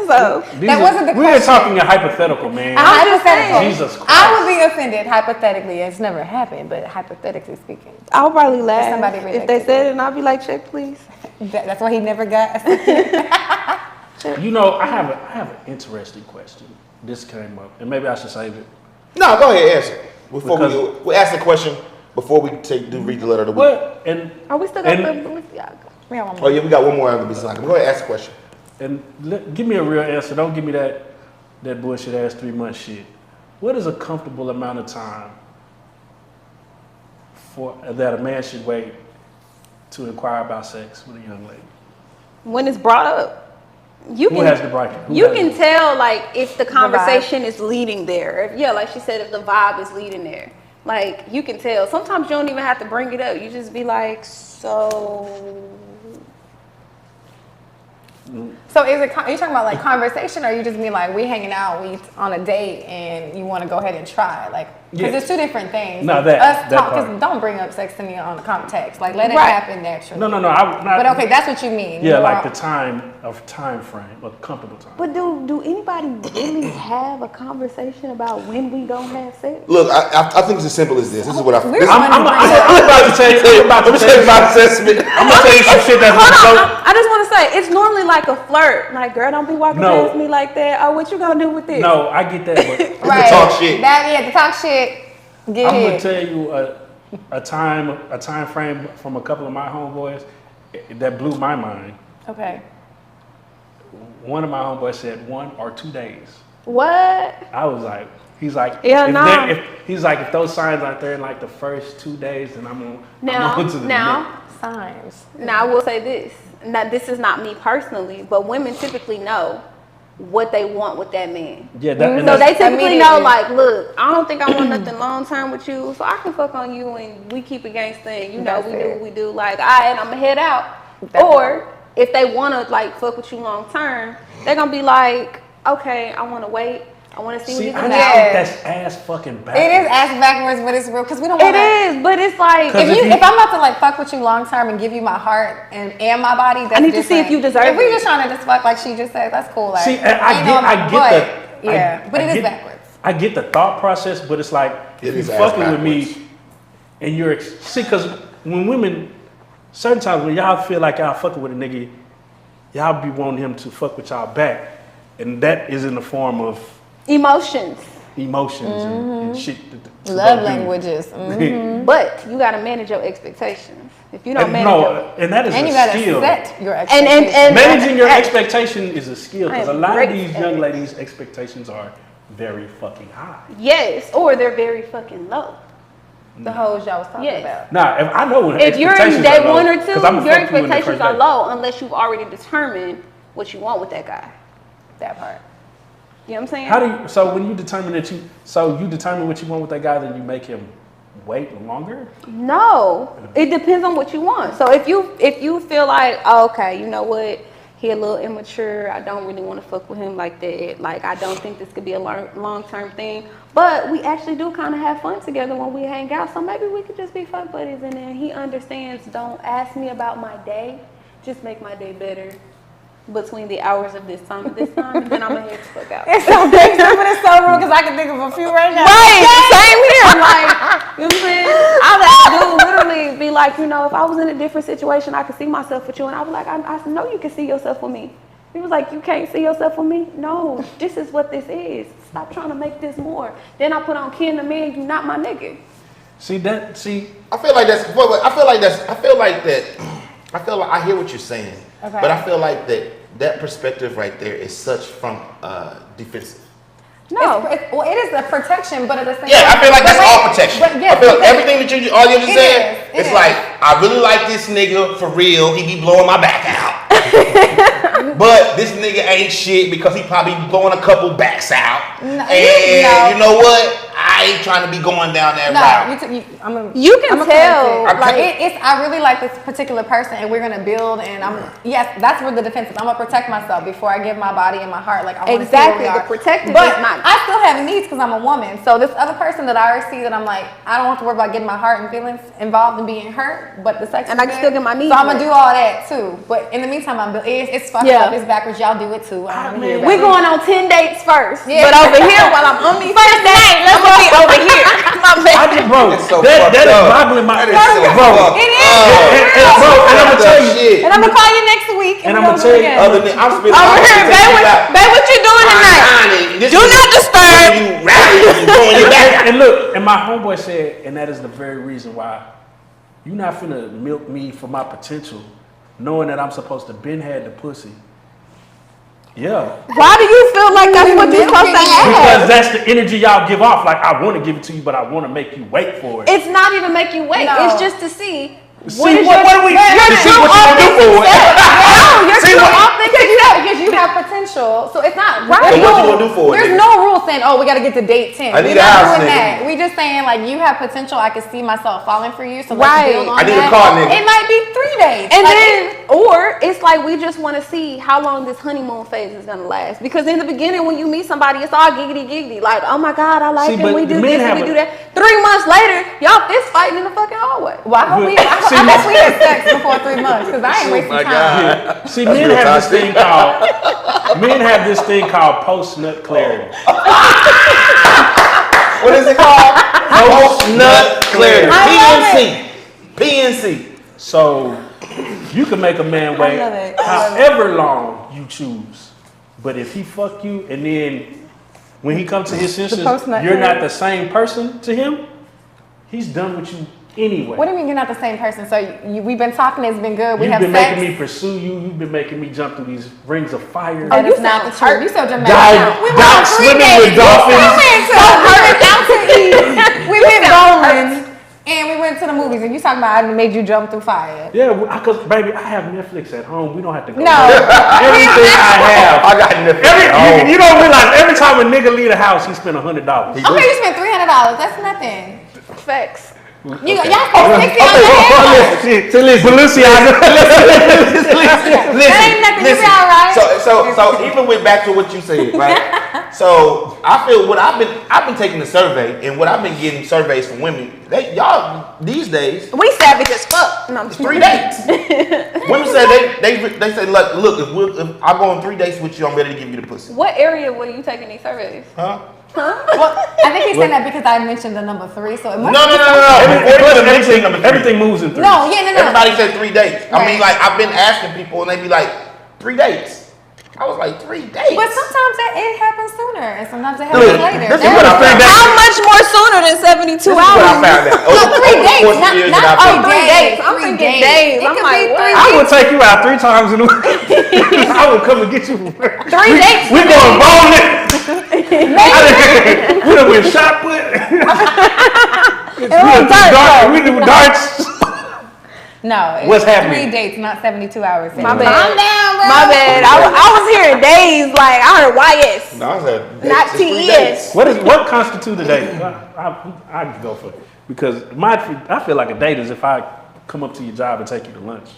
So That wasn't the We were question. talking a hypothetical, man. Hypothetical. Jesus Christ. I would be offended hypothetically. It's never happened, but hypothetically speaking, I would probably laugh somebody if rejected they said it, and I'd be like, check, please. that's why he never got. You know, I have an interesting question. This came up, and maybe I should save it. No, go ahead, answer. Before Because- we ask the question before we read the letter of the week. What? And Are we still got the And- Balenciaga? We have one Oh more. yeah, we got one more after Balenciaga. Go ahead, ask the question. give me a real answer. Don't give me that bullshit ass 3 month shit. What is a comfortable amount of time for that a man should wait to inquire about sex with a young lady? When it's brought up, you Who can has the right? who you has can the- tell like if the conversation is leading there. If, yeah, like she said, if the vibe is leading there, like you can tell. Sometimes you don't even have to bring it up. You just be like, so. So is it? Are you talking about like conversation, or you just mean like we hanging out, we on a date, and you want to go ahead and try? Like, because Yeah. there's two different things. No, Like, that talk. part. 'Cause don't bring up sex to me on the context. Like, let it Right. happen naturally. No. But okay, that's what you mean. Yeah, More- like the time frame, a comfortable time. But do anybody really have a conversation about when we don't have sex? Look, I think it's as simple as this. This is what I. We're This, on- I'm about to tell you. I'm about let to me tell tell you you. my assessment. I'm gonna tell you some shit that's gonna Hold go. on, I just want to say it's normally like a flirt. Like, girl, don't be walking No. past me like that. Oh, what you gonna do with this? No, I get that, but right. talk shit. The talk shit. Get I'm gonna it. tell you a time frame from a couple of my homeboys that blew my mind. Okay. One of my homeboys said 1 or 2 days. What? I was like, he's like, Yeah, nah. if those signs aren't there in like the first 2 days, then I'm on to the Now, Signs. Now I will say this. Now this is not me personally, but women typically know what they want with that man. Yeah, and So that's- they typically know, Immediately. like, look, I don't think I want nothing long term with you, so I can fuck on you and we keep a gangsta and you know That's we do it. what we do. Like, all right, I'm gonna head out. That's Or if they wanna like fuck with you long term, they're gonna be like, okay, I wanna wait. I wanna see what See, he's I about. just Yeah. think that's ass fucking backwards. It is ass backwards, but it's real because we don't It want to. is, but it's like, 'Cause If I'm about to like fuck with you long term and give you my heart and my body, that's I need to see if different. you deserve If we it. just trying to just fuck like she just said, that's cool. Like, See, and I ain't no- get but, yeah, but it is get- backwards. I get the thought process, but it's like It if is you ass fucking with backwards. me and you're see, because when women, certain times when y'all feel like y'all fucking with a nigga, y'all be wanting him to fuck with y'all back, and that is in the form of emotions. emotions and shit. Love languages. Mm-hmm. But you gotta manage your expectations. If you don't manage and that is And a you gotta skill. set your expectations. and Managing your expectation is a skill because I a am lot of great these at young it. ladies' expectations are very fucking high. yes, or they're very fucking low. The hoes y'all was talking Yes. about. Nah, if I know when If you're in expectations day are low, one or two, 'cause I'ma your fuck you in the expectations first are date. low unless you've already determined what you want with that guy. That part. You know what I'm saying? How do you? So when you determine you determine what you want with that guy, then you make him wait longer. No, it depends on what you want. So if you feel like, oh, okay, you know what, he a little immature, I don't really want to fuck with him like that. Like I don't think this could be a long-term thing. But we actually do kind of have fun together when we hang out. So maybe we could just be fuck buddies, and then he understands. Don't ask me about my day. Just make my day better between the hours of this time and this time, and then I'm gonna head the fuck out. It's so big, but it's so rude because I can think of a few right now. Right, same here. Like, you know what I'm saying? I'll let the dude literally be like, you know, if I was in a different situation, I could see myself with you. And I was like, I know you can see yourself with me. He was like, you can't see yourself with me? No, this is what this is. Stop trying to make this more. Then I put on Ken the Man, you not my nigga. I feel like I hear what you're saying. Okay. But I feel like that perspective right there is such from defensive. No. It is a protection, but at the same Yeah, time. I feel like that's all protection. But yes, I feel like because- everything that you just said, It it's is. like, I really like this nigga for real. He be blowing my back out. But this nigga ain't shit because he probably blowing a couple backs out. No, and you know what? I ain't trying to be going down that route. You can tell, I really like this particular person, and we're gonna build. And yes, that's where the defensive. I'm gonna protect myself before I give my body and my heart. Like I want to see where we exactly, are. the protective But is not. I still have needs because I'm a woman. So this other person that I already see that I'm like, I don't have to worry about getting my heart and feelings involved and being hurt. But the sex, And is I can good. still get my needs So I'm gonna met. do all that too. But in the meantime, it's fucked Yeah. up. It's backwards. Y'all do it too. I'm here. We're going on 10 dates first. Yeah. But over here, while I'm on these first dates, I'm gonna be over here. My bad. That is boggling my. That is so fucked It is. up. Bro, and I'm gonna tell you. Shit. And I'm gonna call you next week. And we I'ma gonna tell do it you, again. Other than I'm spending Over here, babe, what you doing tonight? Do not disturb. You rallying, you throwing your back. And look, and my homeboy said, and that is the very reason why you not finna milk me for my potential, knowing that I'm supposed to been had the pussy. Yeah. Why do you feel like that's what you're supposed to have? Because that's the energy y'all give off. Like, I want to give it to you, but I want to make you wait for it. It's not even make you wait. No. It's just to see. See, what do we your to see true what you gonna do for it. No, you're See true what- authentic Because you have potential, so it's not Right. So what you gonna do for it, There's nigga? no rule saying, "Oh, we got to get to date 10." I need We're a not house, doing nigga. that. We just saying like you have potential. I can see myself falling for you, so Right. let's build on I need a that. car, nigga. It might be 3 days, And Like, then, or it's like we just want to see how long this honeymoon phase is gonna last. Because in the beginning, when you meet somebody, it's all giggity giggity. Like, oh my God, I like See, him. but We the do men this and have we a- do that. 3 months later, y'all fist fighting in the fucking hallway. well, I hope we See, had sex before 3 months because I ain't wasting my time. God. See, men have this thing called post-nut clarity. What is it called? Post-nut clarity. I PNC. So you can make a man wait love it. however long you choose. But if he fuck you and then when he comes to his senses, post-nut you're not clarity. the same person to him, he's done with you anyway. What do you mean you're not the same person? So we've been talking. It's been good. We You've have been sex. making me pursue you. You've been making me jump through these rings of fire. That you is not the sound truth. hurt. You so dramatic. Dive, We went dive on 3 swimming days. with dolphins. We went to out to eat. We went bowling. And we went to the movies, and you talking about I made you jump through fire. Yeah, because baby, I have Netflix at home. We don't have to go. No. Everything I have. I got nothing. You don't realize every time a nigga leave the house, he spend $100. Okay, you spent $300. That's nothing. Facts. Y'all spent 60 on that. Balenciaga. That ain't nothing. You be all right. So even went back to what you said, right? So I feel what I've been taking the survey and what I've been getting surveys from women. Y'all these days We savage as fuck. No, I'm it's just 3 dates. Women say they say look if I go on 3 dates with you, I'm ready to give you the pussy. What area were you taking these surveys? Huh? Well, I think he's saying that because I mentioned the number 3, so it No. must be Everything moves in 3. No, yeah, no. Everybody said 3 dates. I mean, Right. like I've been asking people and they be like 3 dates. I was like 3 days. But sometimes it happens sooner, and sometimes it happens later. This is what I found out. How much more sooner than 72 This is hours? what I found out. No, 3 days, Over the course of years that I've been- 3 days. I'm thinking days. It I'm could like, be what? 3 I days. would take you out 3 times in a week. I would come and get you. 3 dates. We going bowling. We done went shot put. We do darts. No, it's What's happening? 3 dates, not 72 hours. My bad. Calm down, bro. My bad. I was hearing days. Like I heard YS, No, I said dates, not just 3 days. TES. What constitutes a date? I go for it because I feel like a date is if I come up to your job and take you to lunch.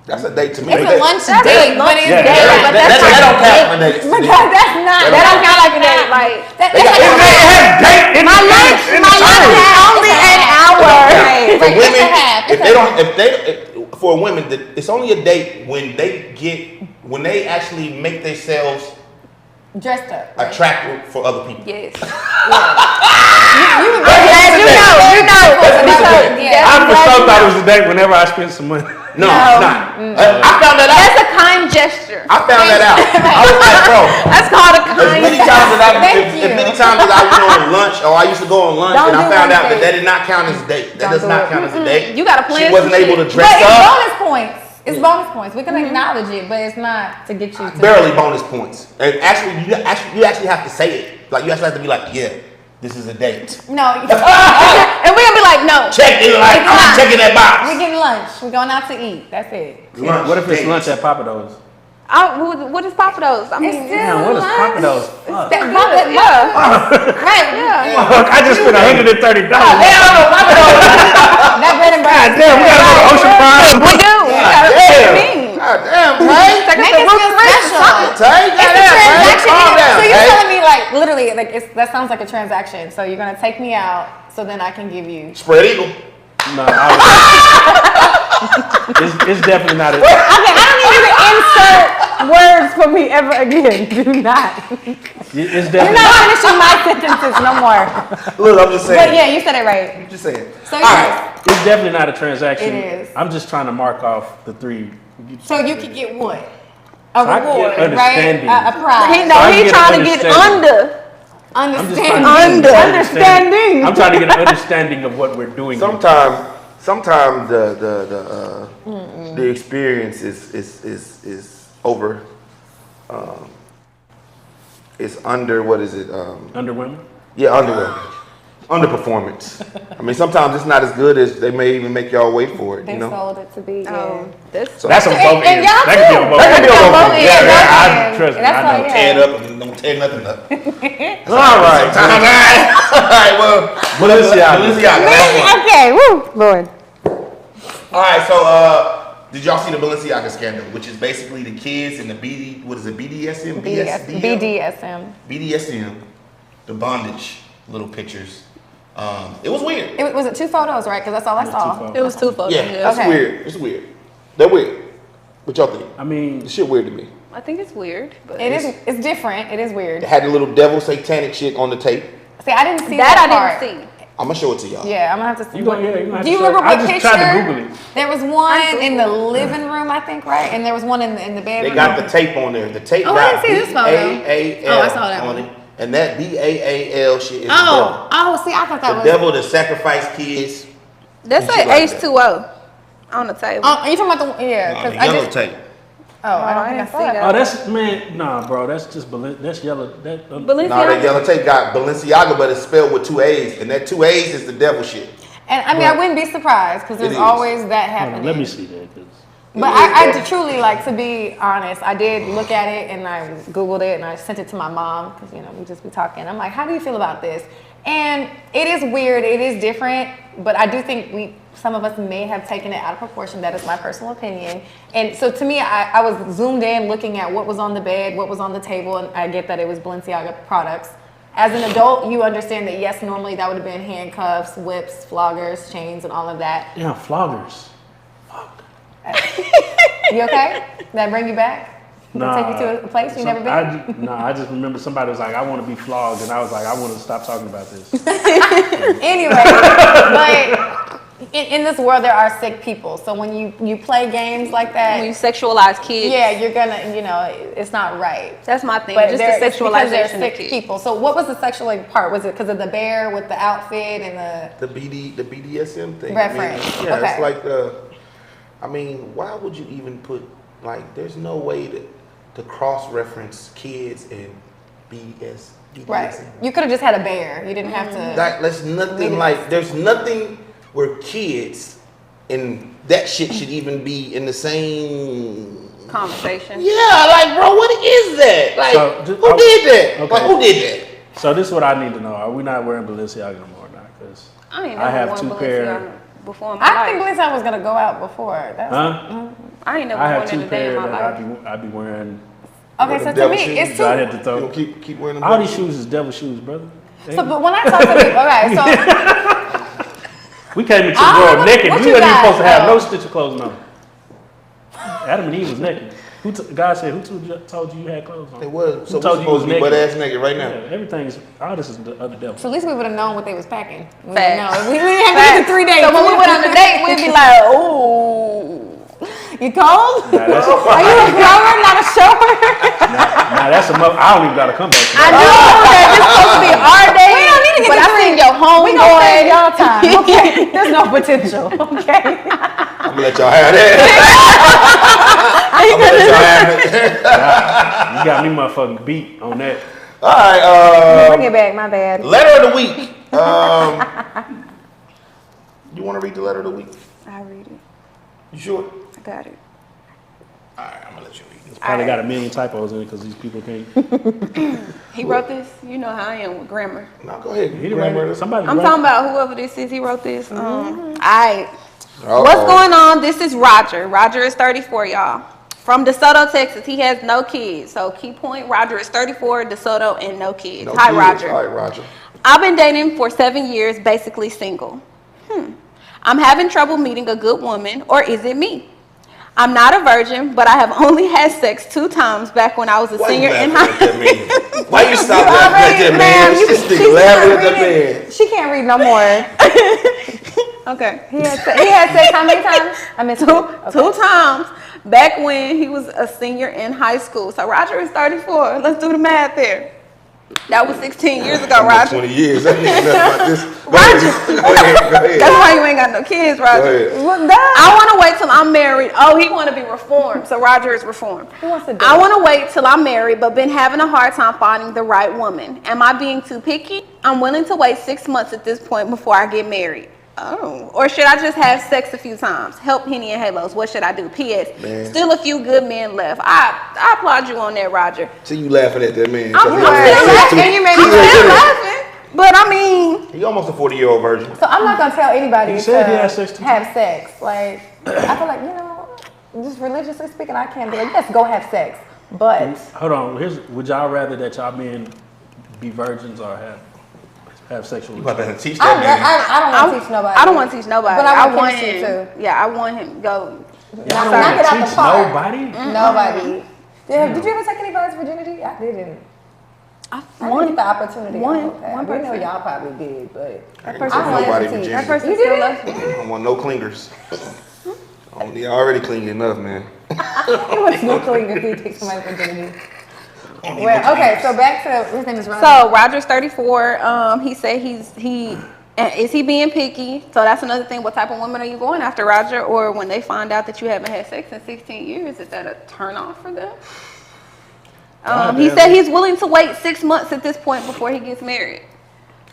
That's a date to me. It's a lunch date, but it's Yeah, date. that- But That that's don't count for dates. But that's not. That don't count like a date. Like That's They got- like It has date in my lunch is only an hour. For Right, women, it's a half. if they don't, for women, it's only a date when they actually make themselves dressed up. Right? attractive for other people. Yes. You I'm glad you know. Yeah. I for sure thought it was a date whenever I spent some money. No, it's not. I found that out. That's a kind gesture. I found that out. I was like, bro. That's called a As kind many gesture. times as Thank you. as many times as I went on lunch, or I used to go on lunch, Don't and I do found lunch out that dates. that did not count as a date. That Don't does do not it. count as a date. You gotta plan She wasn't some able to shit. dress But it's up. bonus points. It's bonus points. We can acknowledge it, but it's not to get you to Barely bonus points. And actually, you actually have to say it. Like you actually have to be like, yeah, this is a date. No. And we're gonna be like, no. Check it. Like I'm checking that box. We're getting lunch. We're going out to eat. That's it. Lunch What if it's date. lunch at Papa Do's? What is Papa Do's? I mean, It's Damn, what is Papa Do's? Fuck. Right. Yeah. Fuck, I just spent $130. That bread and God butter. damn, we gotta go to Ocean Prime. We do. We gotta damn. pay me. God damn, Tay. Make it feel special. Tay, It's a goddamn, Tay. transaction. Calm down, So you're Tay. telling me like literally like that sounds like a transaction. So you're gonna take me out so then I can give you. Spread eagle. No, it's definitely not a. Okay, I don't need you to insert words for me ever again. Do not. It's You're definitely not finishing my sentences no more. Look, I'm just saying. But yeah, you said it right. I'm just saying. So All yes. right. It's definitely not a transaction. It is. I'm just trying to mark off the 3. So you could get what? A I get reward, right? understanding. A prize. He So I he get trying to get understanding. under. Understanding. Understanding. I'm trying to get an understanding of what we're doing. Sometimes the experience is over. It's under, what is it? Under women. Yeah, underperformance. I mean, sometimes it's not as good as they may even make y'all wait for it. They You know. sold it to be. Oh, this. So that's on both And ends. y'all That could be too. on both That could ends. be on both ends. Yeah, ends. I trust me. That's I why know. you Tear it up and don't tear nothing up. All right. All right, well, Balenciaga. Last one. Okay, woo, Lord. All right, so did y'all see the Balenciaga scandal, which is basically the kids and the BDSM? BDSM. BDSM, the bondage little pictures. It was weird. Was it 2 photos, right? Because that's all I saw. It was 2 photos. Yeah, Yeah. it's Okay. weird. It's weird. They're weird. What y'all think? I mean, This shit weird to me. I think it's weird, but It is. It's different. It is They weird. had the little devil satanic shit on the tape. See, I didn't see that that, I part. didn't see. I'm gonna show it to y'all. Yeah, I'm gonna have to. you gonna have Do you to show remember it. what I just picture? tried to Google it. There was one in the living room, I think, right? And there was one in the bedroom. They got the tape on there. The tape Oh, I got didn't see this photo. BAAL Oh, I saw that on one. it. And that BAAL shit is the Oh, see, I thought that devil. was. The devil that sacrificed kids. That's And shit like like that. H2O on the table. Oh, are you talking about the yeah? Nah, Because the I yellow just. tape. Oh, I don't I think I didn't saw see that. that. Oh, that's man. Nah, bro. That's just that's yellow. That Balenciaga. No, that yellow tape got Balenciaga, but it's spelled with 2 A's. And that 2 A's is the devil shit. And I mean, I wouldn't be surprised because It there's is. always that Hold happening. on, let me see that. 'Cause But I truly, like, to be honest, I did look at it and I Googled it and I sent it to my mom because, you know, we just be talking. I'm like, how do you feel about this? And it is weird. It is different. But I do think some of us may have taken it out of proportion. That is my personal opinion. And so to me, I was zoomed in looking at what was on the bed, what was on the table. And I get that it was Balenciaga products. As an adult, you understand that, yes, normally that would have been handcuffs, whips, floggers, chains, and all of that. yeah, floggers. You okay? Did that bring you back? Did it take you to a place you've never been? I just remember somebody was like, I want to be flogged, and I was like, I want to stop talking about this. Anyway, but in this world there are sick people. So when you play games like that, When you sexualize kids. yeah, you're gonna, it's not right. That's my thing. But Just it's the because they're sexualization of sick kids. people. So what was the sexual part? Was it because of the bear with the outfit and the BDSM thing. Reference. I mean, yeah, Okay. it's like why would you even put there's no way to cross-reference kids and BDSM. right? You could have just had a bear. You didn't have to. That's nothing there's nothing where kids and that shit should even be in the same Conversation. Yeah, like bro, what is that? Like who did that? Okay. Like, who did that? So this is what I need to know. Are we not wearing Balenciaga no more now? Because I ain't I never have worn 2 Balenciaga pair. before in my I think life. Balenciaga was gonna go out before. That's I ain't never I worn have it 2 a day in pair my that life. I be wearing. okay. So to me, it's So I too. had to You throw. gonna keep wearing them? All these shoes is devil shoes, brother. So, but when I talk to people, okay, so We came into the I don't world know naked. what We you weren't even got, supposed to have though. no stitch of clothes on. Adam and Eve was naked. God said, who told you had clothes on? It was. So Who told we're you you was supposed to be butt naked? ass naked right Yeah, now. everything is, all this is the other devil. at least we would have known what they was packing. We Facts. didn't know. We didn't have to get to 3 days. So when we went on the date, we'd be like, ooh. You cold? Nah, that's, Are you a blower, not a shower? nah, that's a I don't even gotta come back. I know that this supposed to be our day. We don't need to get But to I seen your We gonna save homeboy. y'all time, okay? There's no potential, okay? I'm gonna let y'all have that. I'm gonna let y'all have it. You got me motherfucking beat on that. All right. Bring it back, my bad. Letter of the week. You want to read the letter of the week? I read it. You sure? I got it. All right, I'm gonna let you read this. Probably got a million typos in it because these people can't. He wrote this. You know how I am with grammar. No, go ahead. He done Grammar. ran- Somebody. I'm ran- talking about whoever this is. He wrote this. Mm-hmm. Alright. Uh-oh. What's going on? This is Roger. Roger is 34, y'all. From DeSoto, Texas. He has no kids. So key point, Roger is 34, DeSoto, and no kids. No Hi, kids. Roger. All right, Roger. I've been dating for 7 years, basically single. I'm having trouble meeting a good woman, or is it me? I'm not a virgin, but I have only had sex 2 times back when I was a Why senior you in laughing high at that man? Why you stop laughing at that man? This nigga laughing at that man. She can't read no more. Okay. He had sex how many times? I missed Two times back when he was a senior in high school. So Roger is 34. Let's do the math there. That was 16 years ago, Roger. 20 years. That nigga nothing about this. Go Roger. ahead. Go ahead. That's why you ain't got no kids, Roger. Go ahead. I want to wait till I'm married. Oh, he want to be reformed. So Roger is reformed. He wants to do I it. want to wait till I'm married, but been having a hard time finding the right woman. Am I being too picky? I'm willing to wait 6 months at this point before I get married. Oh, or should I just have sex a few times? Help Henny and Halos. What should I do? P.S. Man. Still a few good men left. I applaud you on that, Roger. See you laughing at that man. I'm still laughing. You made I'm me still laugh. laughing. But I mean, He almost a 40-year-old virgin. So I'm not gonna tell anybody He said to he had sex too. have sex. Like I feel like just religiously speaking, I can't be like, yes, go have sex. But Hold on. Would y'all rather that y'all men be virgins or have sexual? You about to teach I that don't want to teach nobody. I don't want to teach nobody. But I want want chemistry him. too. Yeah, I want him to go. Knock it out the Teach park. nobody? Nobody. Did you ever take anybody's virginity? I didn't. I didn't get the opportunity. one We know person. y'all probably did, but I person- ain't I wanted nobody to teach. virginity. That person You still did? loves me. I don't want no clingers. They already clingy enough, man. it was no clean if you take somebody's virginity. Well, okay, so back to his name is Roger. So Roger's 34. He said is he being picky? So that's another thing. What type of woman are you going after, Roger? Or when they find out that you haven't had sex in 16 years, is that a turn off for them? He said he's willing to wait 6 months at this point before he gets married.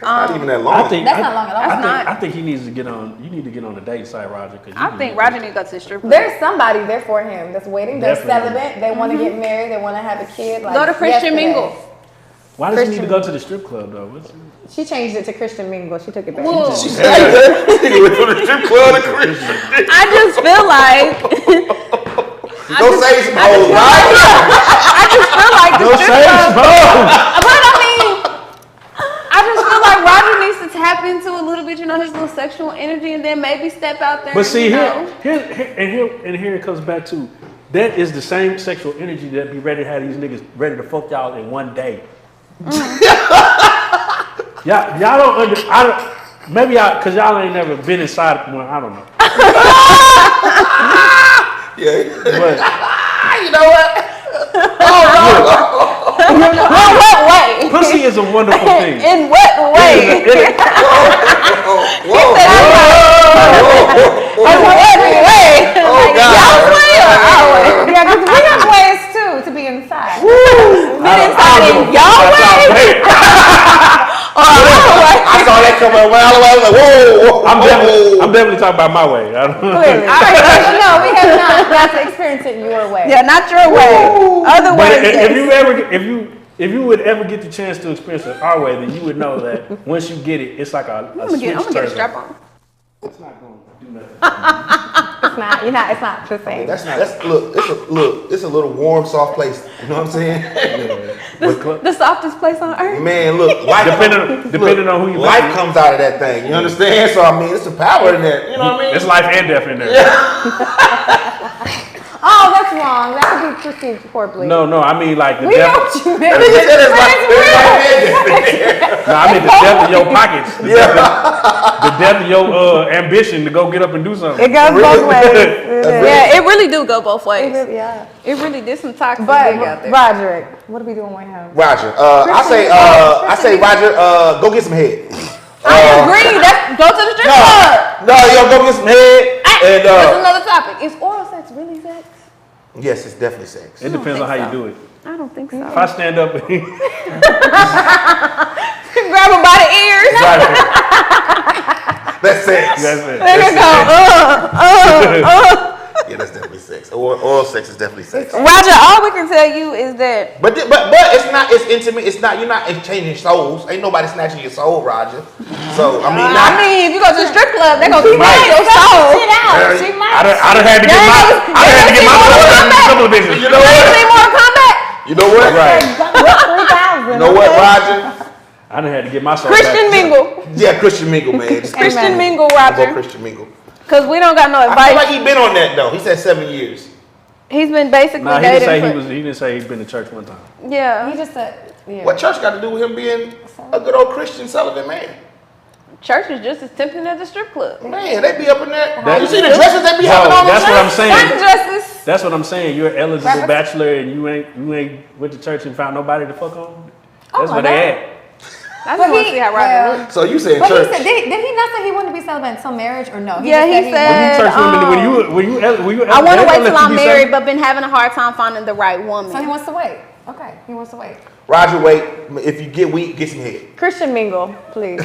Not even that long. That's not long at all. That's not- I think he needs to get on. You need to get on the date site, Roger. I think Roger needs to go to the strip club. There's somebody there for him that's waiting. They're Definitely. celibate. They want to get married. They want to have a kid. Like Go to Christian yesterday. Mingle. Why does he need to go to the strip club though? She changed it to Christian Mingle. She took it back. Whoa. Nigga went from the strip club to Christian. I just feel like Go save some hoes, Roger. I just feel like the Go strip save club. some hoes. But I mean, I just feel like Roger needs to tap into a little bit, his little sexual energy, and then maybe step out there. But see, and, here it comes back to that is the same sexual energy that be ready to have these niggas ready to fuck y'all in one day. y'all don't Maybe cause y'all ain't never been inside one. I don't know. Yeah. But You know what? In what way? pussy is a wonderful thing. In what way? Whoa. In what way? Oh, God. Y'all way or our way? Yeah, because we have ways too to be inside. Been inside in y'all way? Or our way? I saw that coming a mile away. I was like, whoa. I'm definitely talking about my way. I don't know. Clearly. All right, no, we have not got to experience it your way. Yeah, not your way. Other But ways. if you would ever get the chance to experience it our way, then you would know that once you get it, it's like a I'm switch gonna get a turns strap on. on. It's not going to do nothing. It's not the same. It's a little warm, soft place. You know what I'm saying? The softest place on earth. Man, look, life Depending on who you life listen to. comes out of that thing. You understand? So I mean, it's a power in there. You know what I mean? It's life and death in there. Oh, that's wrong. That could be perceived horribly. No, I mean like the We know death. what you meant. It's life and death in there. No, I mean the death of your pockets. The death of your ambition to go get up and do something. It goes both ways. Yeah, it really do go both ways. Yeah. It really did some toxic But thing out there. Roderick, what are we doing with him? Roger, I say, Roger, go get some head. I agree. Go to the strip club. No, go get some head. And That's another topic. Is oral sex really sex? yes, it's definitely sex. It depends on how you do it. I don't think so. If I stand up, Grab him by the ears. That's sex. That's it. There you go. Yeah, that's definitely sex. Oral sex is definitely sex. Roger, all we can tell you is that But it's not. It's intimate. It's not. You're not exchanging souls. Ain't nobody snatching your soul, Roger. So I mean, if you go to the strip club, they're gonna keep your soul. Sit out. She might. I done had to get my soul out of a couple of bitches. you know what? See Mortal Kombat? You know what? Right. 3,000. You know what, Roger? I done had to get my soul Christian back. Mingle. Yeah, Christian Mingle, man. Christian Mingle, Go Roger. Christian Mingle. Because we don't got no I feel advice. like he been on that though. He said 7 years. He's been basically Nah, he didn't say dating. he didn't say he's been to church one time. Yeah. He just said, yeah. What church got to do with him being a good old Christian celibate man? Church is just as tempting as a strip club. Man, they be up in there. That- You see the dresses they be having on? That's in what I'm church? saying. Sundresses. That's what I'm saying. You're an eligible bachelor and you ain't went to church and found nobody to fuck on. That's my where they at. I just want to see how Roger looks. So you saying But he church? said, did he not say he wanted to be celibate until marriage or no? Yeah, he When said. you church women, when you I want to they wait don't let till you I'm be married, celibate. but been having a hard time finding the right woman. So he wants to wait. Okay, he wants to wait. Roger, wait. If you get weak, get some head. Christian Mingle, please.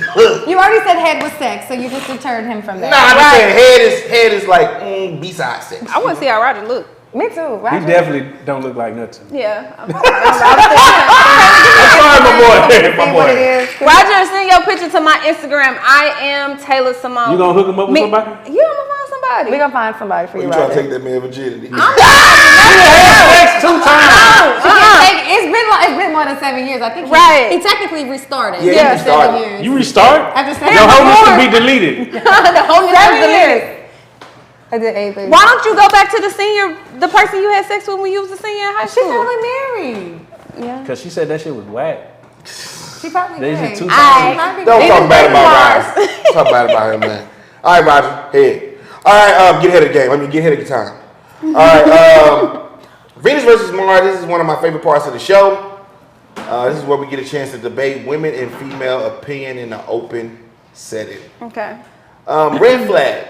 You already said head was sex, so you just deterred him from that. Nah, I'm just saying head is like B-side sex. I want to see how Roger look. Me too. He Roger. definitely don't look like nothing. Yeah. I'm sorry, my boy. See what it is. Roger, send your picture to my Instagram. I am Taylor Simone. You gonna hook him up with somebody? Yeah, I'm gonna find somebody. We're gonna find somebody for You you, trying to Roger. take that man virginity? Sex 2 times. It's been more than 7 years. I think Right. he technically restarted. Yeah, he after restarted. 7 years. You restart? After 7 Your whole list years. can be deleted. The whole Seven never years. deleted. I did 8 things. Why don't you go back to the person you had sex with when you was a senior in high She's school? probably married. Yeah. Cause she said that shit was whack. She probably These are married. 2 She times. might be Don't married. talk bad about Roger. Talk bad about him, man. All right, Roger, head. All right, get ahead of the game. I mean, get ahead of the time. All right, Venus versus Mars. This is one of my favorite parts of the show. This is where we get a chance to debate women and female opinion in an open setting. Okay. Red flag.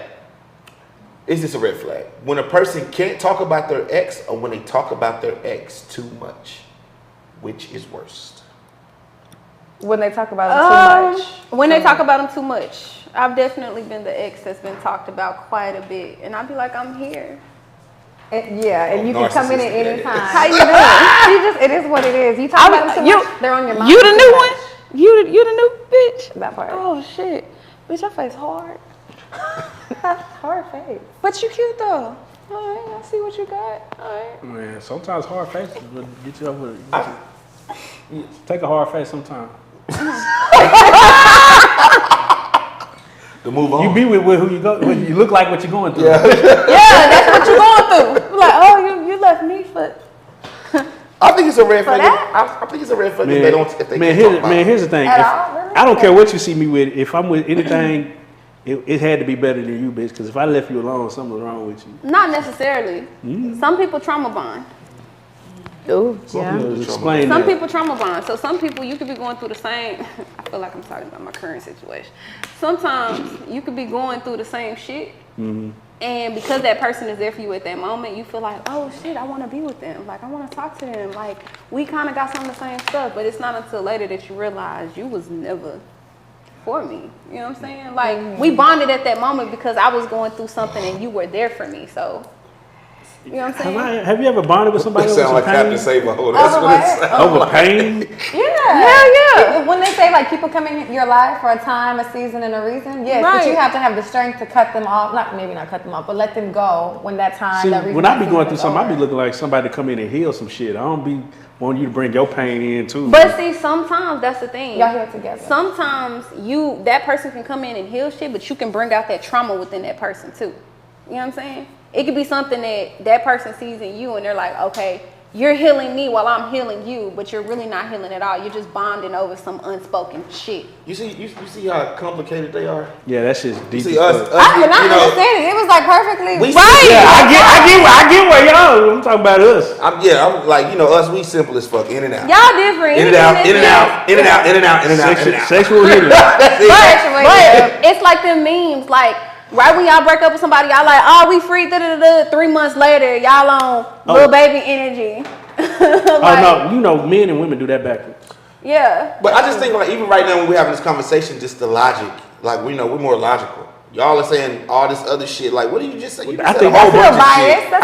Is this a red flag? When a person can't talk about their ex or when they talk about their ex too much? Which is worst? When they talk about it too much. When they talk about them too much. I've definitely been the ex that's been talked about quite a bit. And I'd be like, I'm here. Yeah, and you can come in at Narcissistic, any time. How you doing? It is what it is. You talk about them too you- much, they're on your mind. You the too new much. one? You the new bitch? That part. Oh, shit. Bitch, your face hard. Hard face. But you cute, though. All right, I see what you got. All right. Man, sometimes hard faces will get you over it. Take a hard face sometime. To move on. You be with who you go. You look like what you're going through. Yeah, that's what you're going through. Like, oh, you left me for... I think it's a red For flag. that? I think it's a red flag if they don't. If they can't talk about it. here's the thing. At all, really? I don't care what you see me with. If I'm with anything, it had to be better than you, bitch. Because if I left you alone, something was wrong with you. Not necessarily. Some people trauma bond. Ooh, Explain Some that. people trauma bond. So some people you could be going through the same. I feel like I'm talking about my current situation. Sometimes you could be going through the same shit, and because that person is there for you at that moment, you feel like, oh shit, I want to be with them. Like I want to talk to them. Like we kind of got some of the same stuff, but it's not until later that you realize you was never for me. You know what I'm saying? Like we bonded at that moment because I was going through something and you were there for me. So. You know what I'm saying? Have you ever bonded with somebody It over sound like pain? Captain Save-A-Ho. That's what it sounds Over like. pain? Yeah. When they say like people come in your life for a time, a season, and a reason, yes, but you have to have the strength to cut them off. Maybe not cut them off, but let them go when that time. See, that reason, when I be that going season through is something, I over. be looking like somebody to come in and heal some shit. I don't be wanting you to bring your pain in too. But see, sometimes that's the thing. Y'all heal together. Sometimes that person can come in and heal shit, but you can bring out that trauma within that person too. You know what I'm saying? It could be something that person sees in you and they're like, okay, you're healing me while I'm healing you, but you're really not healing at all. You're just bonding over some unspoken shit. You see how complicated they are. Yeah, that shit's You deep. see as us. fuck. I you know, understand it. It was like perfectly We- right. Yeah, I get where y'all. I'm talking about us. I'm like us. We simple as fuck. In and out. Y'all different. In and out. In and out. In and out. In and out. In and out. In and out. Sexual healing. That's it. But it's like them memes, like right when y'all break up with somebody, y'all like, oh, we free, 3 months later, y'all on little baby energy. Oh no, men and women do that backwards. Yeah. But I just think like even right now when we're having this conversation, just the logic, like we know we're more logical. Y'all are saying all this other shit. Like, what did you just say? You just I said think a whole That's bunch still of shit. biased.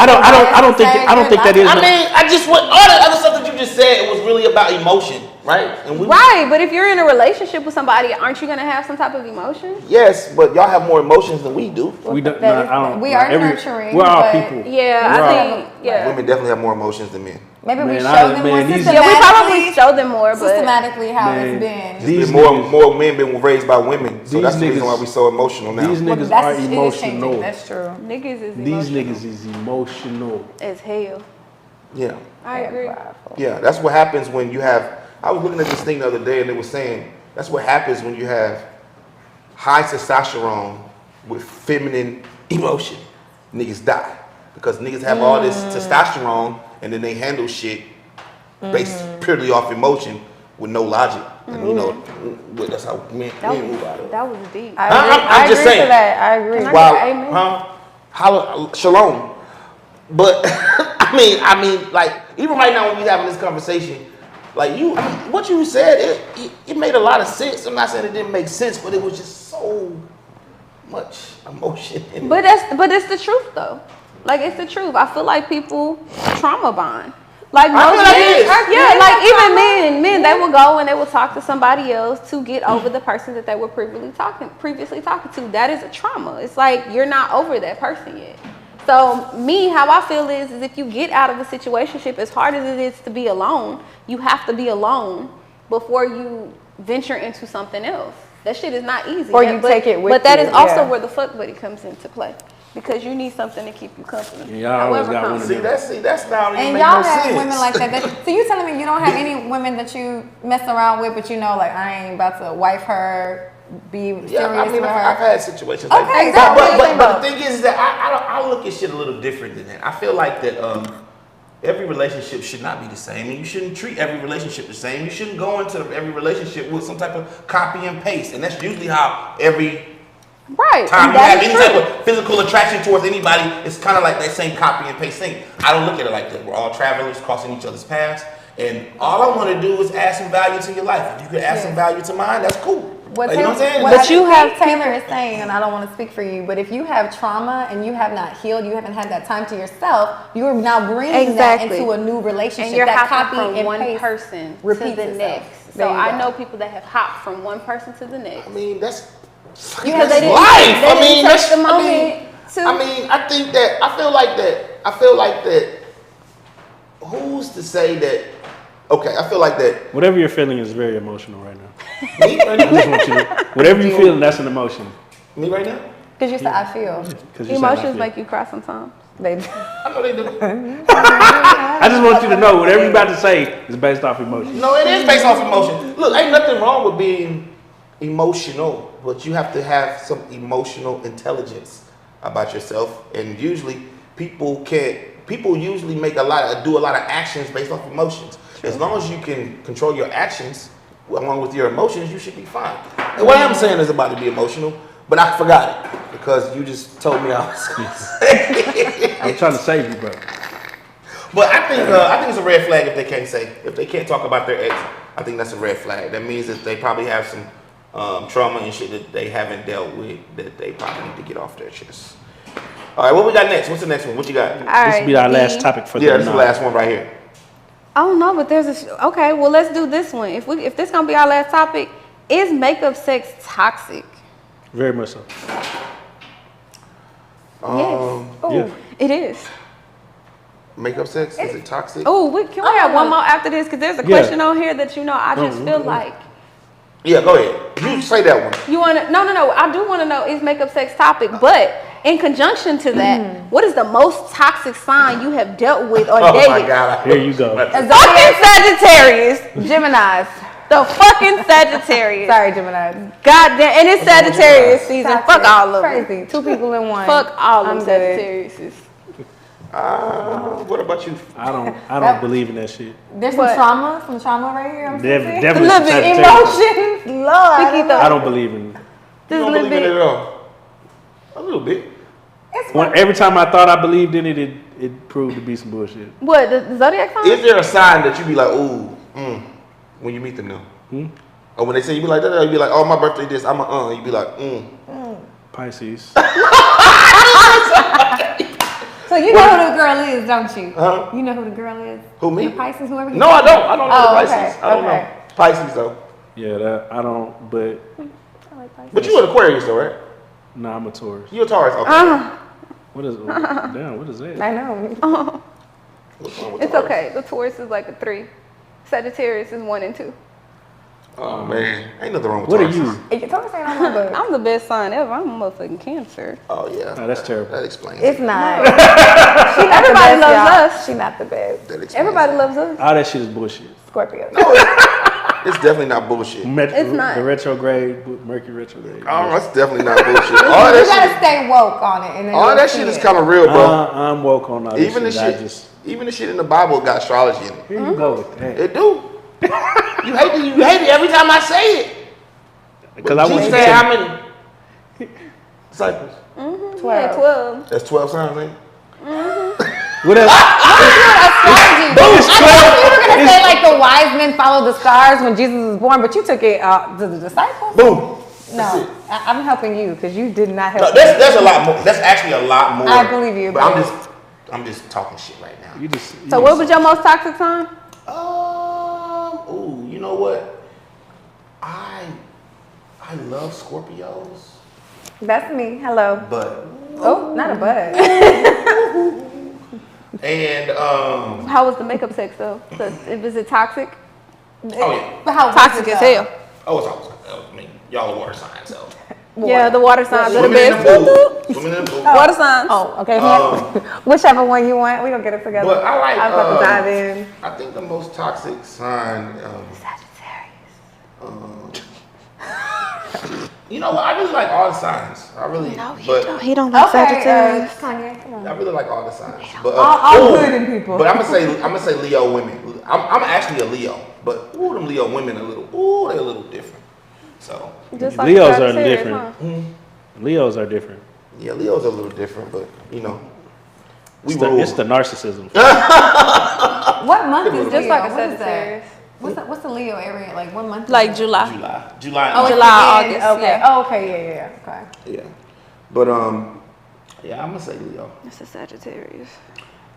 I don't think that is. I mean, I just want all the other stuff that you just said. It was really about emotion, right? And we Right, but if you're in a relationship with somebody, aren't you gonna have some type of emotion? Yes, but y'all have more emotions than we do. We don't. That is- I don't. we are nurturing, We're all but- people. Yeah, We're I all- think, yeah. Women definitely have more emotions than men. Maybe we Man, show I- them man, more these- Yeah, we probably systematically, show them more, but systematically how Man, it's been. these more niggas- more men been raised by women, so these that's the reason niggas- why we so emotional now. These Well, niggas that's- are it is emotional. changing. That's true. niggas is These emotional niggas is emotional. as hell. Yeah, I agree. yeah. That's what happens when you have. I was looking at this thing the other day, and it was saying that's what happens when you have high testosterone with feminine emotion. Niggas die because niggas have all this testosterone, and then they handle shit based purely off emotion with no logic. And you know, that's how men move out of it. That was deep. I'm just agree saying. to that. I agree. Wow, Amen. shalom. But I mean, like even right now when we having this conversation, like what you said, it made a lot of sense. I'm not saying it didn't make sense, but it was just so much emotion in it. But it's the truth though. Like it's the truth. I feel like people trauma bond. Like I most feel like men, it is. like even men, they will go and they will talk to somebody else to get over the person that they were previously talking to. That is a trauma. It's like you're not over that person yet. So how I feel is if you get out of a situationship, as hard as it is to be alone, you have to be alone before you venture into something else. That shit is not easy. Or you take it with But that you, is also yeah. where the fuck buddy comes into play. Because you need something to keep you company. And y'all always got comes. one of them. That's not even And make y'all no have sense. women like that. So you telling me you don't have any women that you mess around with, but you know, like I ain't about to wife her, be serious Yeah, I mean, with I've her. had situations like Okay, that. exactly. But the thing is that I look at shit a little different than that. I feel like that every relationship should not be the same, and you shouldn't treat every relationship the same. You shouldn't go into every relationship with some type of copy and paste, and that's usually how every time And you that have is any true. type of physical attraction towards anybody, it's kind of like that same copy and paste thing. I don't look at it like that. We're all travelers crossing each other's paths, and all I want to do is add some value to your life. If you could add some value to mine, that's cool. Like, you know what I'm saying? What But I you think have Taylor is saying, and I don't want to speak for you, but if you have trauma and you have not healed, you haven't had that time to yourself, you are now bringing that Exactly. into a new relationship. And you're that hopping copy from and one paste person to repeats the itself. next. There So you I go. know people that have hopped from one person to the next. I mean, that's Because that's they didn't, life. they I mean, didn't take that's the moment to. I mean, I think that I feel like that. Who's to say that? Okay, I feel like that. Whatever you're feeling is very emotional right now. Me right I now. just want you to, whatever you're feeling, that's an emotion. Me right now. Because you said I feel. 'Cause you said I Emotions feel. make you cry sometimes. They I know they do. I just want you to know whatever you're about to say is based off emotion. No, it is based off emotion. Look, ain't nothing wrong with being emotional, but you have to have some emotional intelligence about yourself. And usually, people usually do a lot of actions based off emotions. As long as you can control your actions along with your emotions, you should be fine. And what I'm saying is about to be emotional, but I forgot it because you just told me I was going to say. I'm trying to save you, bro. But I think it's a red flag if they can't talk about their ex. I think that's a red flag. That means that they probably have some trauma and shit that they haven't dealt with that they probably need to get off their chest. All right, what we got next? What's the next one? What you got? This will be our last topic for the night. This is the last one right here. Oh no, but there's okay. Well, let's do this one. If this gonna be our last topic, is makeup sex toxic? Very much so. Yes. Oh, yeah. it is. Makeup sex, is it toxic? Oh, can we have one more after this? Because there's a question on here that I just feel like. Yeah, go ahead. You say that one. You wanna? No. I do want to know, is makeup sex topic? But in conjunction to that, what is the most toxic sign you have dealt with or dated? Oh my God! Here you go. Fucking Sagittarius. Geminis. The fucking Sagittarius. Sorry, Geminis. Goddamn, and it's Sagittarius season. Toxic. Fuck all of them. Crazy. 2 people in one. Fuck all of I'm Sagittariuses. What about you? I don't believe in that shit. There's some trauma right here. I'm Definitely a some little bit Sagittarius. emotions. Lord. I don't believe in it. You Just a don't little believe in it bit. at all? A little bit. Every time I thought I believed in it, it proved to be some bullshit. What, the zodiac sign? Is there a sign that you be like, ooh, when you meet them now? Or when they say you be like that, you be like, oh, my birthday this, I'm a you be like, Pisces. So you know who the girl is, don't you? Huh? You know who the girl is? Who, me? The Pisces, whoever. No, I don't. I don't know the okay, Pisces. I don't know. Pisces, though. Yeah, I don't, but I like Pisces. But you an Aquarius, though, right? nah, I'm a Taurus. You a Taurus, okay. What is damn, what is that? I know. What's wrong with It's Taurus? okay. The Taurus is like a 3. Sagittarius is 1 and 2. Oh, man. Ain't nothing wrong with What are Taurus. you? Taurus ain't on my book. I'm the best sign ever. I'm a motherfucking Cancer. Oh, yeah. Oh, that's terrible. That explains It's it. not. Everybody loves us. She's not the best. That explains Everybody it. loves us. All that shit is bullshit. Scorpio. It's definitely not bullshit. It's not. The retrograde, Mercury retrograde. Oh, that's definitely not bullshit. All You that gotta shit, stay woke on it. And then all you'll that see shit is it. kind of real, bro. I'm woke on all this Even the shit. shit, even the shit in the Bible got astrology in it. Here you go with that. It do. You hate it every time I say it. Because I want Jesus you said to. how many disciples? Yeah, 12. That's 12 signs, ain't it? What else? Astrology. Boom, I thought you were gonna say like the wise men followed the stars when Jesus was born, but you took it to the disciples. Boom. No, I'm helping you because you did not help. No, that's a lot more. That's actually a lot more. I believe you, But but- I'm just talking shit right now. So what was your most toxic sign? Ooh, you know what? I love Scorpios, That's me. Hello. but Oh, not a bud. and How was the makeup sex though? Was it toxic? oh yeah, But how Toxic as hell. oh it's always. I mean, y'all are water signs, so Yeah, the water signs are the swimming in the best. pool, swimming in the pool. Water signs. Oh, okay. Whichever one you want, we gonna get it together. But I like. I'm about to dive in. I think the most toxic sign. Sagittarius. You know what? I really like all the signs. I really. But He don't like Sagittarius. Kanye, come on. I really like all the signs. But All good in people. But I'm gonna say Leo women. I'm actually a Leo, but them Leo women they're a little different. So Just like Leos are Sagittarius, different. huh? Leos are different. yeah, Leos are a little different, but we It's rule. the narcissism. What month is Just Leo? like a What is that? Sagittarius. What's the Leo area? Like what month? is Like it? July. July. Oh, it's July, the end? August, Okay. yeah. Oh, okay. Yeah. Okay. Yeah, but yeah, I'm gonna say Leo. It's a Sagittarius.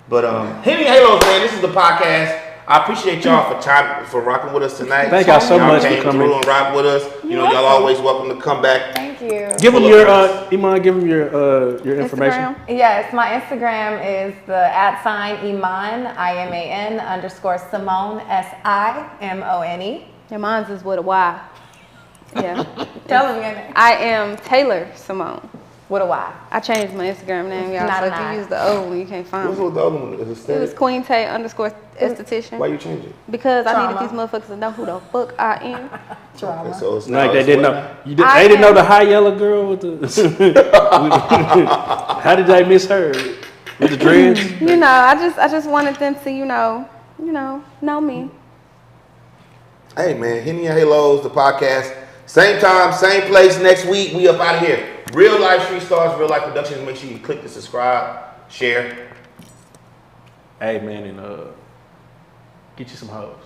But Henny Halos, man, this is the podcast. I appreciate y'all for rocking with us tonight. Thank y'all so much for came coming. through and rock with us. You know, y'all always welcome to come back. Thank you. Give them your Iman. Give them your information. Instagram. Yes, my Instagram is the @ Iman IMAN _Simone SIMONE. Yeah, mine's is with a Y. Yeah. Tell them again. I am Taylor Simone. With a Y. I changed my Instagram name, y'all. Not So a if nine. you use the old one, you can't find What's me. with the other one? Is it It was static? Queen Tay _ esthetician. Why you change it? Because I needed Trauma. these motherfuckers to know who the fuck I am. Okay, so it's Like now they it's didn't what know. now? They didn't know the high yellow girl with the. How did they miss her with the dreads? You know, I just wanted them to, know me. Hey man, Henny and Halos, the podcast. Same time, same place next week. We up out of here. Real Life Street Stars, Real Life Productions. Make sure you click the subscribe, share. Hey man, and get you some hoes.